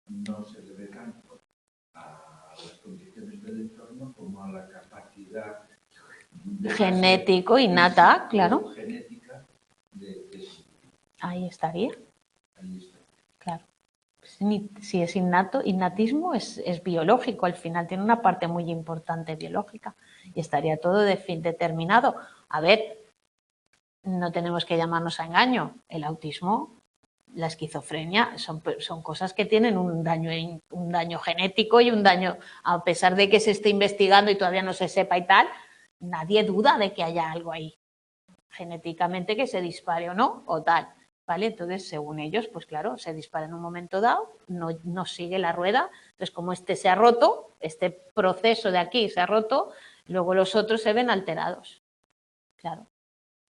No se debe tanto a las condiciones del entorno como a la capacidad genético, innata, claro. Genética de ahí estaría. Ahí está. Claro. Si es innato, innatismo es biológico, al final tiene una parte muy importante biológica y estaría todo determinado. A ver, no tenemos que llamarnos a engaño. El autismo, la esquizofrenia, son cosas que tienen un daño genético y un daño, a pesar de que se esté investigando y todavía no se sepa y tal, nadie duda de que haya algo ahí genéticamente que se dispare o no, o tal. ¿Vale? Entonces, según ellos, pues claro, se dispara en un momento dado, no sigue la rueda. Entonces, como este se ha roto, este proceso de aquí se ha roto, luego los otros se ven alterados. Claro.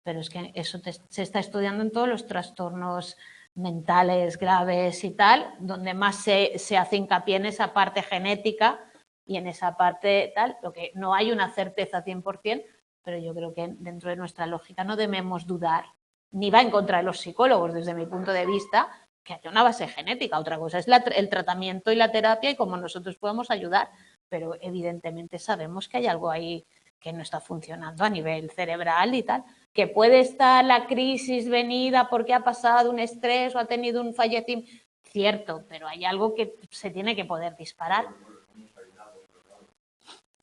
Pero es que eso se está estudiando en todos los trastornos mentales graves y tal, donde más se hace hincapié en esa parte genética y en esa parte tal, lo que no hay una certeza 100%, pero yo creo que dentro de nuestra lógica no debemos dudar, ni va en contra de los psicólogos, desde mi punto de vista, que haya una base genética. Otra cosa es el tratamiento y la terapia y cómo nosotros podemos ayudar, pero evidentemente sabemos que hay algo ahí que no está funcionando a nivel cerebral y tal, que puede estar la crisis venida porque ha pasado un estrés o ha tenido un fallecimiento, cierto, pero hay algo que se tiene que poder disparar.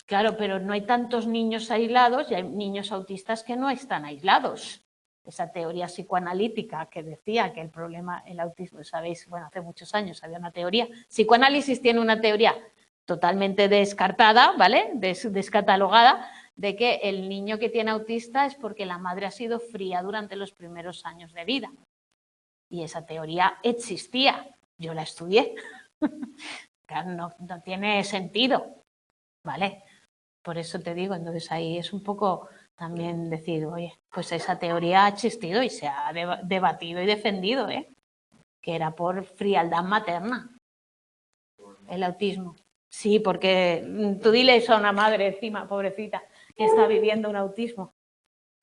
Claro, pero no hay tantos niños aislados y hay niños autistas que no están aislados. Esa teoría psicoanalítica que decía que el problema, el autismo, sabéis, bueno, hace muchos años había una teoría. Psicoanálisis tiene una teoría totalmente descartada, ¿vale? Descatalogada, de que el niño que tiene autista es porque la madre ha sido fría durante los primeros años de vida. Y esa teoría existía. Yo la estudié. Claro, no tiene sentido, ¿vale? Por eso te digo, entonces ahí es un poco también decir, oye, pues esa teoría ha existido y se ha debatido y defendido, ¿eh? Que era por frialdad materna, el autismo. Sí, porque tú dile eso a una madre encima, pobrecita, que está viviendo un autismo,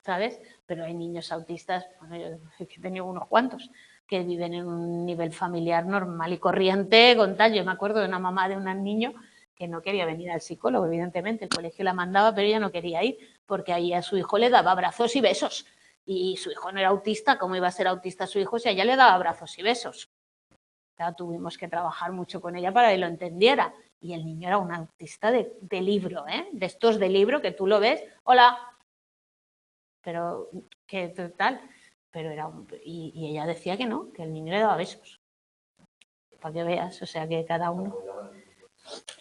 ¿sabes? Pero hay niños autistas, bueno, yo he tenido unos cuantos, que viven en un nivel familiar normal y corriente, con tal. Yo me acuerdo de una mamá de un niño que no quería venir al psicólogo, evidentemente, el colegio la mandaba, pero ella no quería ir, porque ahí a su hijo le daba abrazos y besos. Y su hijo no era autista, ¿cómo iba a ser autista su hijo si a ella le daba abrazos y besos? Claro, tuvimos que trabajar mucho con ella para que lo entendiera. Y el niño era un autista de libro, de estos de libro que tú lo ves, hola, pero que tal, pero era y ella decía que no, que el niño le daba besos. Para que veas, o sea que cada uno.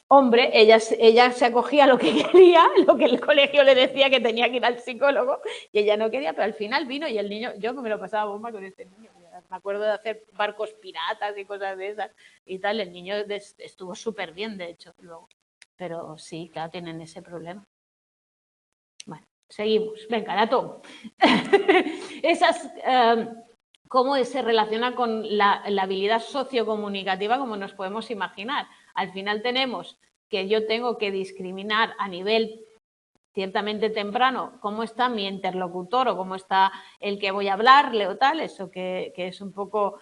Hombre, ella se acogía a lo que quería, lo que el colegio le decía que tenía que ir al psicólogo, y ella no quería, pero al final vino y el niño, yo me lo pasaba bomba con este niño. Me acuerdo de hacer barcos piratas y cosas de esas y tal. El niño estuvo súper bien, de hecho, luego. Pero sí, claro, tienen ese problema. Bueno, seguimos. Venga, la tomo. Esas, ¿cómo se relaciona con la habilidad sociocomunicativa, como nos podemos imaginar? Al final tenemos que yo tengo que discriminar a nivel ciertamente temprano cómo está mi interlocutor o cómo está el que voy a hablarle o tal, eso que es un poco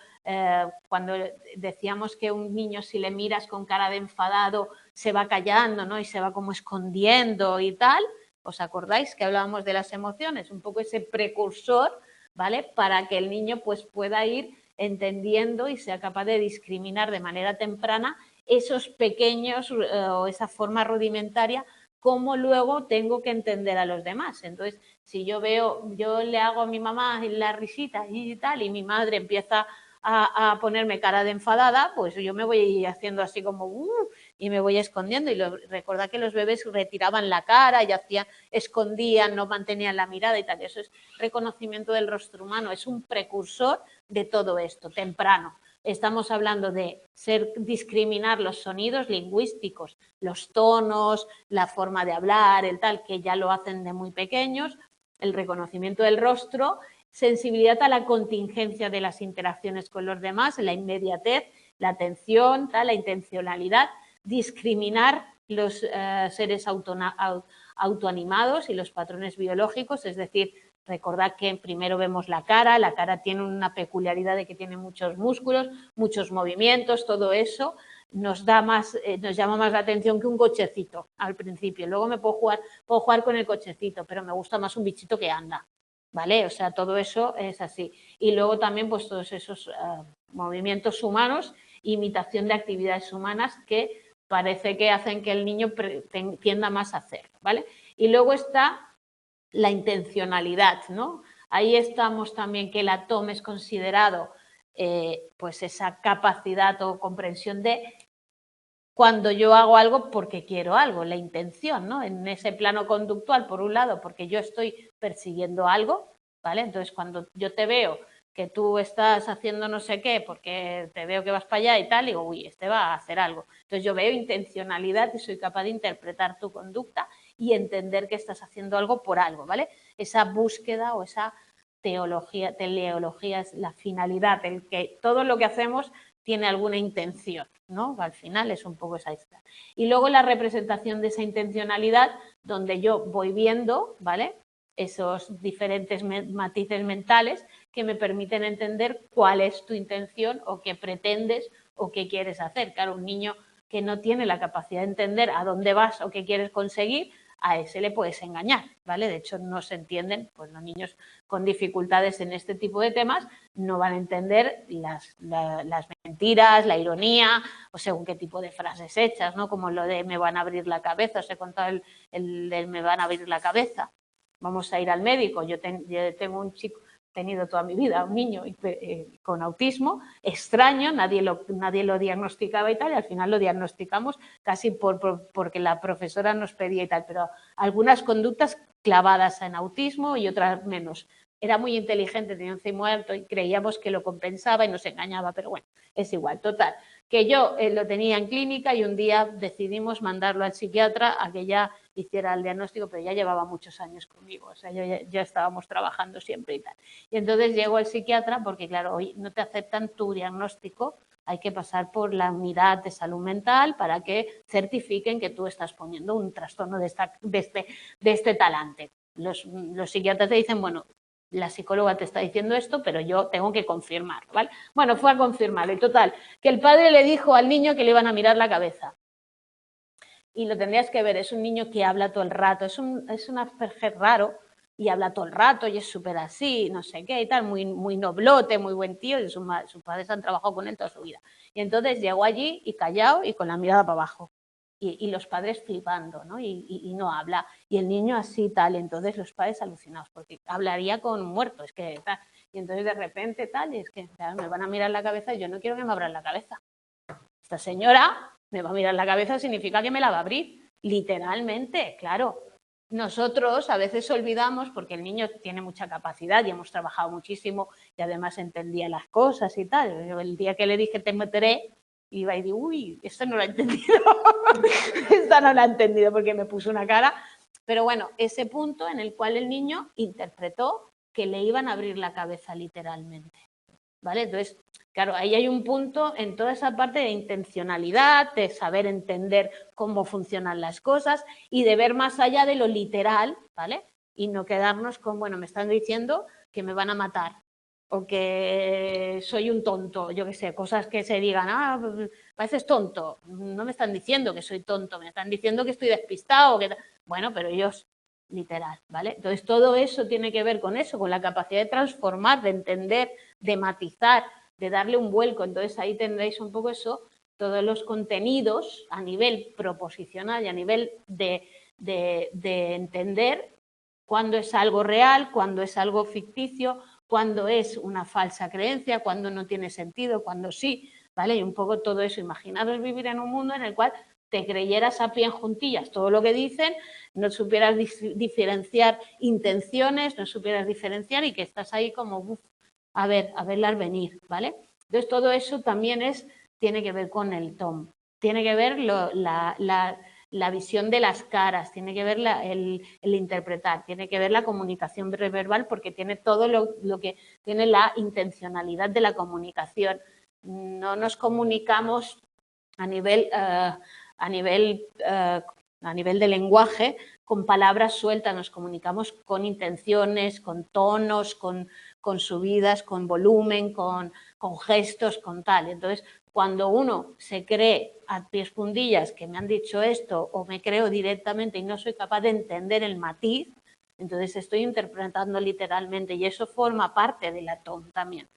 cuando decíamos que un niño si le miras con cara de enfadado se va callando, ¿no? Y se va como escondiendo y tal. ¿Os acordáis que hablábamos de las emociones? Un poco ese precursor, ¿vale? Para que el niño pues pueda ir entendiendo y sea capaz de discriminar de manera temprana esos pequeños o esa forma rudimentaria, cómo luego tengo que entender a los demás. Entonces, si yo le hago a mi mamá la risita y tal, y mi madre empieza a ponerme cara de enfadada, pues yo me voy haciendo así como y me voy escondiendo. Y recordad que los bebés retiraban la cara y escondían, no mantenían la mirada y tal. Eso es reconocimiento del rostro humano, es un precursor de todo esto, temprano. Estamos hablando de discriminar los sonidos lingüísticos, los tonos, la forma de hablar, el tal, que ya lo hacen de muy pequeños, el reconocimiento del rostro, sensibilidad a la contingencia de las interacciones con los demás, la inmediatez, la atención, la intencionalidad, discriminar los seres autoanimados y los patrones biológicos, es decir, recordad que primero vemos la cara tiene una peculiaridad de que tiene muchos músculos, muchos movimientos, todo eso nos llama más la atención que un cochecito al principio. Luego me puedo jugar con el cochecito, pero me gusta más un bichito que anda, ¿vale? O sea, todo eso es así. Y luego también pues todos esos movimientos humanos, imitación de actividades humanas que parece que hacen que el niño tienda más a hacer, ¿vale? Y luego está la intencionalidad, ¿no? Ahí estamos también que la TOM es considerado pues esa capacidad o comprensión de cuando yo hago algo porque quiero algo, la intención, ¿no? En ese plano conductual, por un lado, porque yo estoy persiguiendo algo, ¿vale? Entonces, cuando yo te veo que tú estás haciendo no sé qué, porque te veo que vas para allá y tal, digo, uy, este va a hacer algo. Entonces, yo veo intencionalidad y soy capaz de interpretar tu conducta y entender que estás haciendo algo por algo, ¿vale? Esa búsqueda o esa teleología es la finalidad, el que todo lo que hacemos tiene alguna intención, ¿no? Al final es un poco esa idea. Y luego la representación de esa intencionalidad, donde yo voy viendo, ¿vale? Esos diferentes matices mentales que me permiten entender cuál es tu intención o qué pretendes o qué quieres hacer. Claro, un niño que no tiene la capacidad de entender a dónde vas o qué quieres conseguir, a ese le puedes engañar, ¿vale? De hecho, no se entienden, pues los niños con dificultades en este tipo de temas no van a entender las mentiras, la ironía o según qué tipo de frases hechas, ¿no? Como lo de me van a abrir la cabeza, os he contado el me van a abrir la cabeza. Vamos a ir al médico, yo tengo un chico, he tenido toda mi vida un niño con autismo extraño, nadie lo diagnosticaba y tal, y al final lo diagnosticamos casi porque la profesora nos pedía y tal, pero algunas conductas clavadas en autismo y otras menos. Era muy inteligente, tenía un CIMO alto y creíamos que lo compensaba y nos engañaba, pero bueno, es igual, total. Que yo lo tenía en clínica y un día decidimos mandarlo al psiquiatra a que ya hiciera el diagnóstico, pero ya llevaba muchos años conmigo, o sea, ya estábamos trabajando siempre y tal. Y entonces llego al psiquiatra porque, claro, hoy no te aceptan tu diagnóstico, hay que pasar por la unidad de salud mental para que certifiquen que tú estás poniendo un trastorno de este talante. Los psiquiatras te dicen, bueno, la psicóloga te está diciendo esto, pero yo tengo que confirmarlo, ¿vale? Bueno, fue a confirmarlo y total, que el padre le dijo al niño que le iban a mirar la cabeza. Y lo tendrías que ver, es un niño que habla todo el rato, es un Asperger raro y habla todo el rato y es súper así, no sé qué y tal, muy noblote, muy buen tío, y sus padres han trabajado con él toda su vida. Y entonces llegó allí y callado y con la mirada para abajo. Y los padres flipando, ¿no? Y no habla. Y el niño así, tal. Y entonces los padres alucinados, porque hablaría con un muerto, es que tal. Y entonces de repente tal, y es que claro, me van a mirar la cabeza y yo no quiero que me abran la cabeza. Esta señora me va a mirar la cabeza, significa que me la va a abrir, literalmente, claro. Nosotros a veces olvidamos, porque el niño tiene mucha capacidad y hemos trabajado muchísimo y además entendía las cosas y tal. Yo, el día que le dije te meteré, iba y digo, uy, esto no lo ha entendido, esta no la ha entendido porque me puso una cara. Pero bueno, ese punto en el cual el niño interpretó que le iban a abrir la cabeza literalmente, ¿vale? Entonces, claro, ahí hay un punto en toda esa parte de intencionalidad, de saber entender cómo funcionan las cosas y de ver más allá de lo literal, ¿vale? Y no quedarnos con, bueno, me están diciendo que me van a matar o que soy un tonto, yo qué sé, cosas que se digan, ah, pareces tonto. No me están diciendo que soy tonto, me están diciendo que estoy despistado, que... Bueno, pero ellos literal, ¿vale? Entonces todo eso tiene que ver con eso, con la capacidad de transformar, de entender, de matizar, de darle un vuelco. Entonces ahí tendréis un poco eso, todos los contenidos a nivel proposicional y a nivel de entender cuándo es algo real, cuándo es algo ficticio, cuándo es una falsa creencia, cuándo no tiene sentido, cuándo sí, ¿vale? Y un poco todo eso. Imaginaros vivir en un mundo en el cual te creyeras a pie en juntillas todo lo que dicen, no supieras diferenciar intenciones, no supieras diferenciar y que estás ahí como, uf, a verlas venir, ¿vale? Entonces todo eso también tiene que ver con el TOM, tiene que ver la visión de las caras, tiene que ver el interpretar, tiene que ver la comunicación verbal porque tiene todo lo que tiene la intencionalidad de la comunicación. No nos comunicamos a nivel de lenguaje con palabras sueltas, nos comunicamos con intenciones, con tonos, con subidas, con volumen, con gestos, con tal. Entonces, cuando uno se cree a pies juntillas que me han dicho esto o me creo directamente y no soy capaz de entender el matiz, entonces estoy interpretando literalmente y eso forma parte de la TOM también.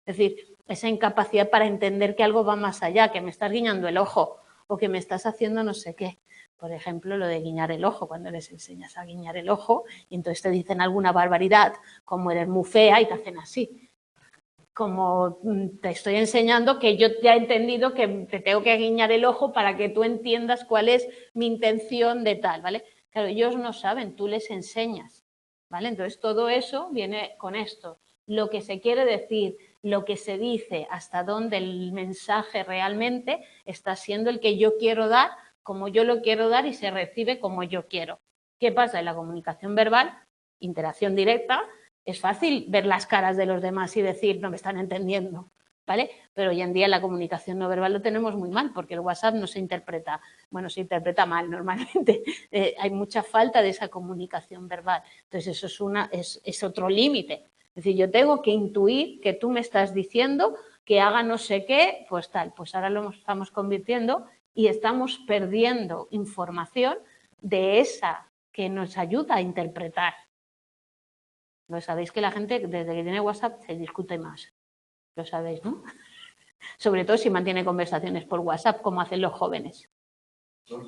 Es decir, esa incapacidad para entender que algo va más allá, que me estás guiñando el ojo o que me estás haciendo no sé qué. Por ejemplo, lo de guiñar el ojo, cuando les enseñas a guiñar el ojo y entonces te dicen alguna barbaridad, como eres muy fea y te hacen así. Como te estoy enseñando que yo ya he entendido que te tengo que guiñar el ojo para que tú entiendas cuál es mi intención de tal, ¿vale? Claro, ellos no saben, tú les enseñas, ¿vale? Entonces todo eso viene con esto. Lo que se quiere decir, lo que se dice, hasta dónde el mensaje realmente está siendo el que yo quiero dar, como yo lo quiero dar y se recibe como yo quiero. ¿Qué pasa? En la comunicación verbal, interacción directa, es fácil ver las caras de los demás y decir, no me están entendiendo, ¿vale? Pero hoy en día la comunicación no verbal lo tenemos muy mal porque el WhatsApp no se interpreta, bueno, se interpreta mal normalmente. Hay mucha falta de esa comunicación verbal. Entonces eso es otro límite. Es decir, yo tengo que intuir que tú me estás diciendo que haga no sé qué, pues tal, pues ahora lo estamos convirtiendo y estamos perdiendo información de esa que nos ayuda a interpretar. Lo sabéis que la gente desde que tiene WhatsApp se discute más. Lo sabéis, ¿no? Sobre todo si mantiene conversaciones por WhatsApp, como hacen los jóvenes.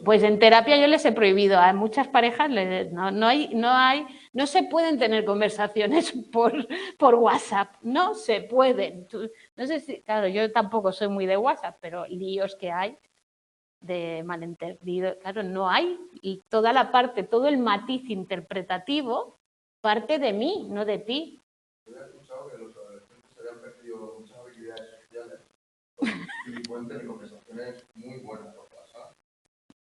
Pues en terapia yo les he prohibido a muchas parejas, no se pueden tener conversaciones por WhatsApp, no se pueden. No sé si, claro, yo tampoco soy muy de WhatsApp, pero líos que hay de malentendido, claro, no hay. Y toda la parte, todo el matiz interpretativo parte de mí, no de ti. Yo he escuchado que los adolescentes se habían perdido muchas habilidades sociales y pueden tener conversaciones muy buenas por WhatsApp.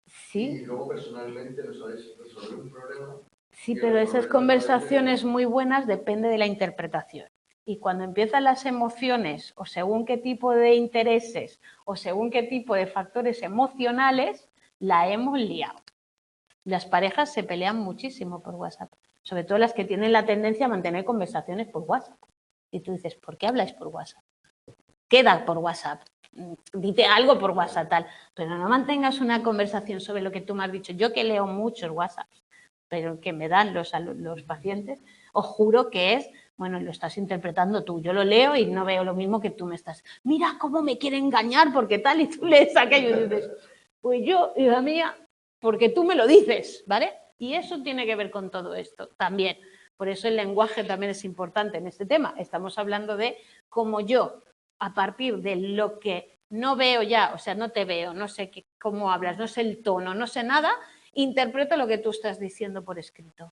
Sí. Y luego personalmente no sabéis resolver un problema. Sí, pero esas conversaciones muy buenas depende de la interpretación. Y cuando empiezan las emociones o según qué tipo de intereses o según qué tipo de factores emocionales, la hemos liado. Las parejas se pelean muchísimo por WhatsApp. sobre todo las que tienen la tendencia a mantener conversaciones por WhatsApp. Y tú dices, ¿por qué habláis por WhatsApp? Queda por WhatsApp, dite algo por WhatsApp, tal, pero no mantengas una conversación sobre lo que tú me has dicho. Yo que leo muchos WhatsApps, pero que me dan los pacientes, os juro que es, bueno, lo estás interpretando tú. Yo lo leo y no veo lo mismo que tú me estás. Mira cómo me quiere engañar porque tal, y tú lees aquello y dices, pues yo, hija mía, porque tú me lo dices, ¿vale? Y eso tiene que ver con todo esto también. Por eso el lenguaje también es importante en este tema. Estamos hablando de cómo yo, a partir de lo que no veo ya, o sea, no te veo, no sé cómo hablas, no sé el tono, no sé nada, interpreto lo que tú estás diciendo por escrito.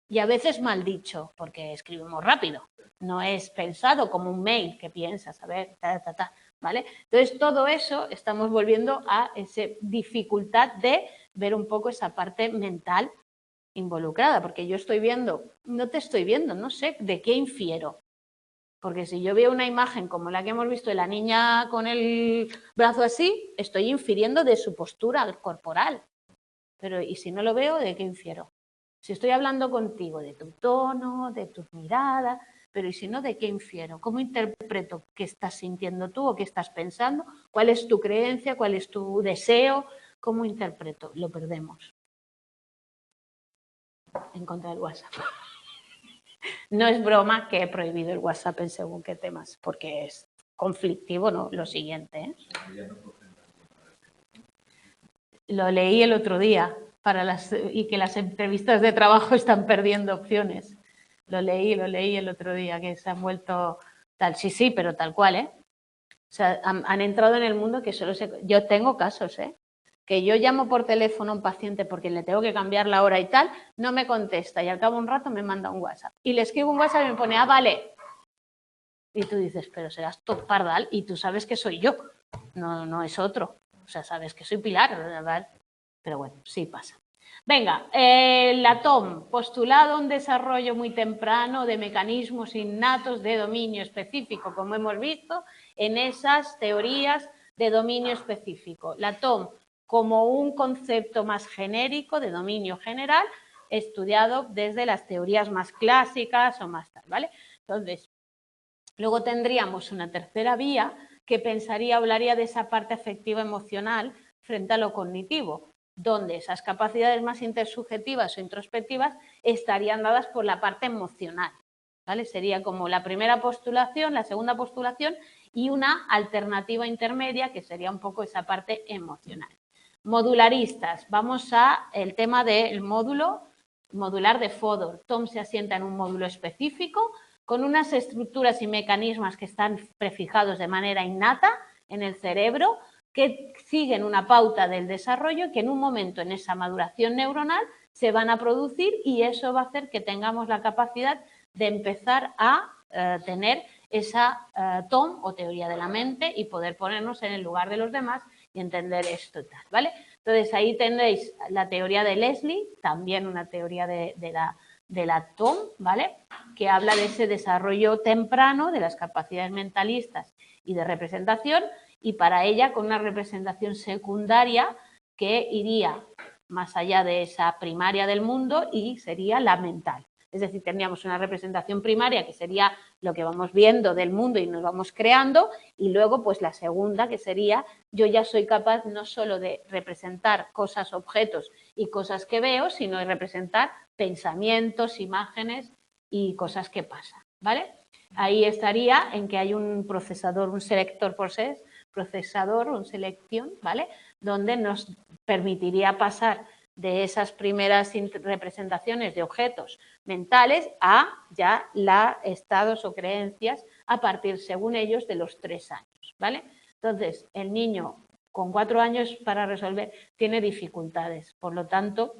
Y a veces mal dicho, porque escribimos rápido. No es pensado como un mail que piensas, a ver, ¿vale? Entonces, todo eso estamos volviendo a esa dificultad de ver un poco esa parte mental involucrada, porque yo estoy viendo, no te estoy viendo, no sé de qué infiero. Porque si yo veo una imagen como la que hemos visto de la niña con el brazo así, estoy infiriendo de su postura corporal. Pero, ¿y si no lo veo, de qué infiero? Si estoy hablando contigo de tu tono, de tus miradas, pero ¿y si no, de qué infiero? ¿Cómo interpreto qué estás sintiendo tú o qué estás pensando? ¿Cuál es tu creencia? ¿Cuál es tu deseo? ¿Cómo interpreto? Lo perdemos. En contra del WhatsApp. No es broma que he prohibido el WhatsApp en según qué temas, porque es conflictivo, ¿no? Lo siguiente, ¿eh? Lo leí el otro día y que las entrevistas de trabajo están perdiendo opciones. Lo leí el otro día, que se han vuelto tal, sí, pero tal cual, ¿eh? O sea, han entrado en el mundo que solo se... Yo tengo casos, ¿eh? Que yo llamo por teléfono a un paciente porque le tengo que cambiar la hora y tal, no me contesta y al cabo de un rato me manda un WhatsApp. Y le escribo un WhatsApp y me pone, vale. Y tú dices, pero serás tú pardal y tú sabes que soy yo, no es otro. O sea, sabes que soy Pilar, ¿verdad? Pero bueno, sí pasa. Venga, la TOM, postulado un desarrollo muy temprano de mecanismos innatos de dominio específico, como hemos visto en esas teorías de dominio específico. La TOM como un concepto más genérico de dominio general, estudiado desde las teorías más clásicas o más tal, ¿vale? Entonces, luego tendríamos una tercera vía que hablaría de esa parte afectiva emocional frente a lo cognitivo, donde esas capacidades más intersubjetivas o introspectivas estarían dadas por la parte emocional, ¿vale? Sería como la primera postulación, la segunda postulación y una alternativa intermedia que sería un poco esa parte emocional. Modularistas, vamos a el tema del módulo modular de Fodor. Tom se asienta en un módulo específico con unas estructuras y mecanismos que están prefijados de manera innata en el cerebro, que siguen una pauta del desarrollo que en un momento en esa maduración neuronal se van a producir y eso va a hacer que tengamos la capacidad de empezar a tener esa TOM o teoría de la mente y poder ponernos en el lugar de los demás y entender esto y tal, ¿vale? Entonces ahí tendréis la teoría de Leslie, también una teoría de la TOM, ¿vale? Que habla de ese desarrollo temprano de las capacidades mentalistas y de representación y para ella con una representación secundaria que iría más allá de esa primaria del mundo y sería la mental. Es decir, tendríamos una representación primaria que sería lo que vamos viendo del mundo y nos vamos creando y luego pues la segunda que sería yo ya soy capaz no solo de representar cosas, objetos y cosas que veo, sino de representar pensamientos, imágenes y cosas que pasan, ¿vale? Ahí estaría en que hay un procesador, un selector procesador, un selección, ¿vale? Donde nos permitiría pasar de esas primeras representaciones de objetos mentales a ya los estados o creencias a partir, según ellos, de los 3 años, ¿vale? Entonces, el niño con 4 años para resolver tiene dificultades, por lo tanto,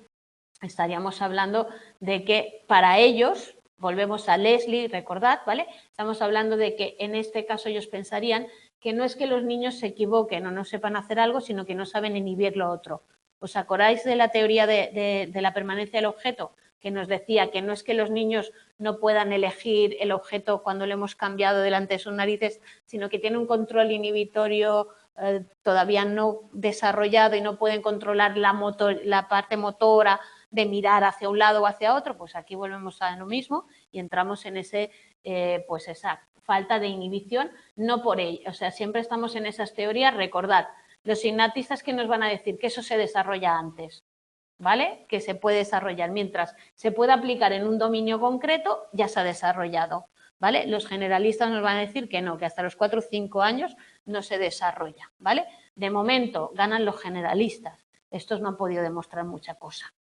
estaríamos hablando de que para ellos, volvemos a Leslie, recordad, ¿vale? Estamos hablando de que en este caso ellos pensarían que no es que los niños se equivoquen o no sepan hacer algo, sino que no saben inhibir lo otro. ¿Os acordáis de la teoría de la permanencia del objeto? Que nos decía que no es que los niños no puedan elegir el objeto cuando le hemos cambiado delante de sus narices, sino que tienen un control inhibitorio todavía no desarrollado y no pueden controlar la parte motora de mirar hacia un lado o hacia otro, pues aquí volvemos a lo mismo y entramos en ese, pues esa falta de inhibición, no por ello, o sea, siempre estamos en esas teorías, recordad, los signatistas que nos van a decir que eso se desarrolla antes, ¿vale? Que se puede desarrollar, mientras se puede aplicar en un dominio concreto, ya se ha desarrollado, ¿vale? Los generalistas nos van a decir que no, que hasta los 4 o 5 años no se desarrolla, ¿vale? De momento ganan los generalistas, estos no han podido demostrar mucha cosa,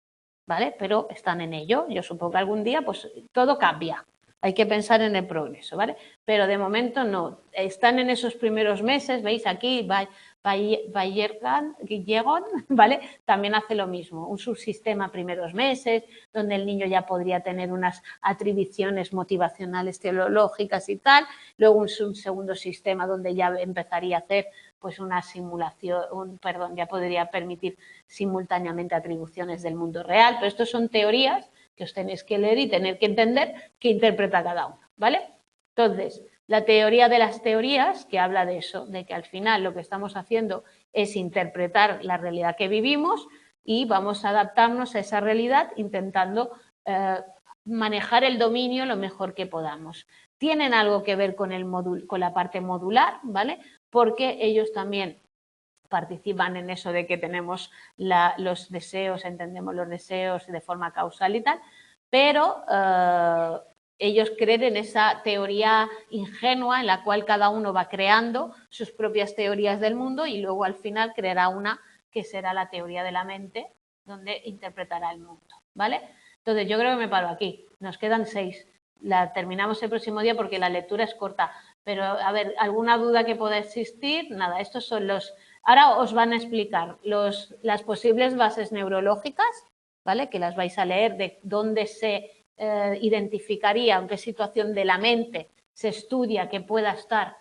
¿vale? Pero están en ello, yo supongo que algún día pues todo cambia. Hay que pensar en el progreso, ¿vale? Pero de momento no. Están en esos primeros meses, ¿veis? Aquí Bayergan, ¿vale? También hace lo mismo. Un subsistema primeros meses, donde el niño ya podría tener unas atribuciones motivacionales teológicas y tal. Luego un segundo sistema donde ya empezaría a hacer pues una simulación, ya podría permitir simultáneamente atribuciones del mundo real. Pero estos son teorías que os tenéis que leer y tener que entender qué interpreta cada uno, ¿vale? Entonces, la teoría de las teorías, que habla de eso, de que al final lo que estamos haciendo es interpretar la realidad que vivimos y vamos a adaptarnos a esa realidad intentando manejar el dominio lo mejor que podamos. Tienen algo que ver con la parte modular, ¿vale? Porque ellos también participan en eso de que tenemos los deseos, entendemos los deseos de forma causal y tal, pero ellos creen en esa teoría ingenua en la cual cada uno va creando sus propias teorías del mundo y luego al final creará una que será la teoría de la mente, donde interpretará el mundo, ¿vale? Entonces yo creo que me paro aquí, nos quedan 6, la terminamos el próximo día porque la lectura es corta, pero a ver, ¿alguna duda que pueda existir? Nada, estos son los... Ahora os van a explicar las posibles bases neurológicas, ¿vale? Que las vais a leer, de dónde se identificaría, en qué situación de la mente se estudia que pueda estar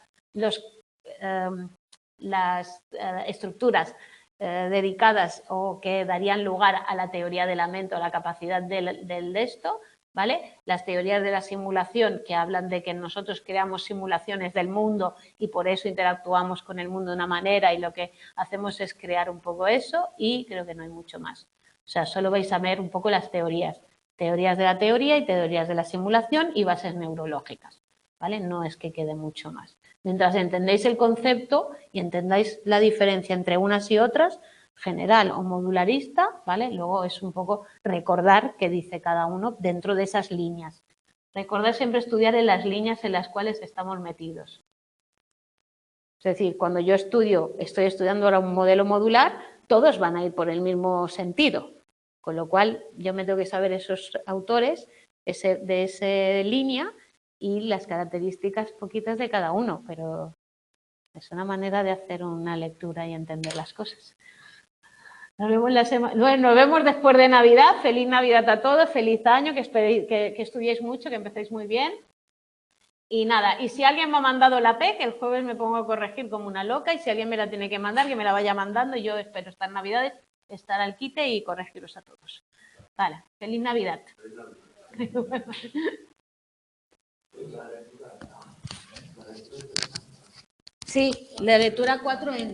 las estructuras dedicadas o que darían lugar a la teoría de la mente o la capacidad de esto, ¿vale? Las teorías de la simulación que hablan de que nosotros creamos simulaciones del mundo y por eso interactuamos con el mundo de una manera y lo que hacemos es crear un poco eso y creo que no hay mucho más. O sea, solo vais a ver un poco las teorías. Teorías de la teoría y teorías de la simulación y bases neurológicas, ¿vale? No es que quede mucho más. Mientras entendéis el concepto y entendáis la diferencia entre unas y otras, general o modularista, ¿vale? Luego es un poco recordar qué dice cada uno dentro de esas líneas. Recordar siempre estudiar en las líneas en las cuales estamos metidos. Es decir, cuando yo estoy estudiando ahora un modelo modular, todos van a ir por el mismo sentido. Con lo cual, yo me tengo que saber esos autores de esa línea y las características poquitas de cada uno, pero es una manera de hacer una lectura y entender las cosas. Nos vemos después de Navidad. Feliz Navidad a todos, feliz año, que estudiéis mucho, que empecéis muy bien. Y nada, y si alguien me ha mandado la PEC, el jueves me pongo a corregir como una loca y si alguien me la tiene que mandar, que me la vaya mandando. Yo espero estas Navidades estar al quite y corregiros a todos. Vale, feliz Navidad. Sí, la lectura 4 en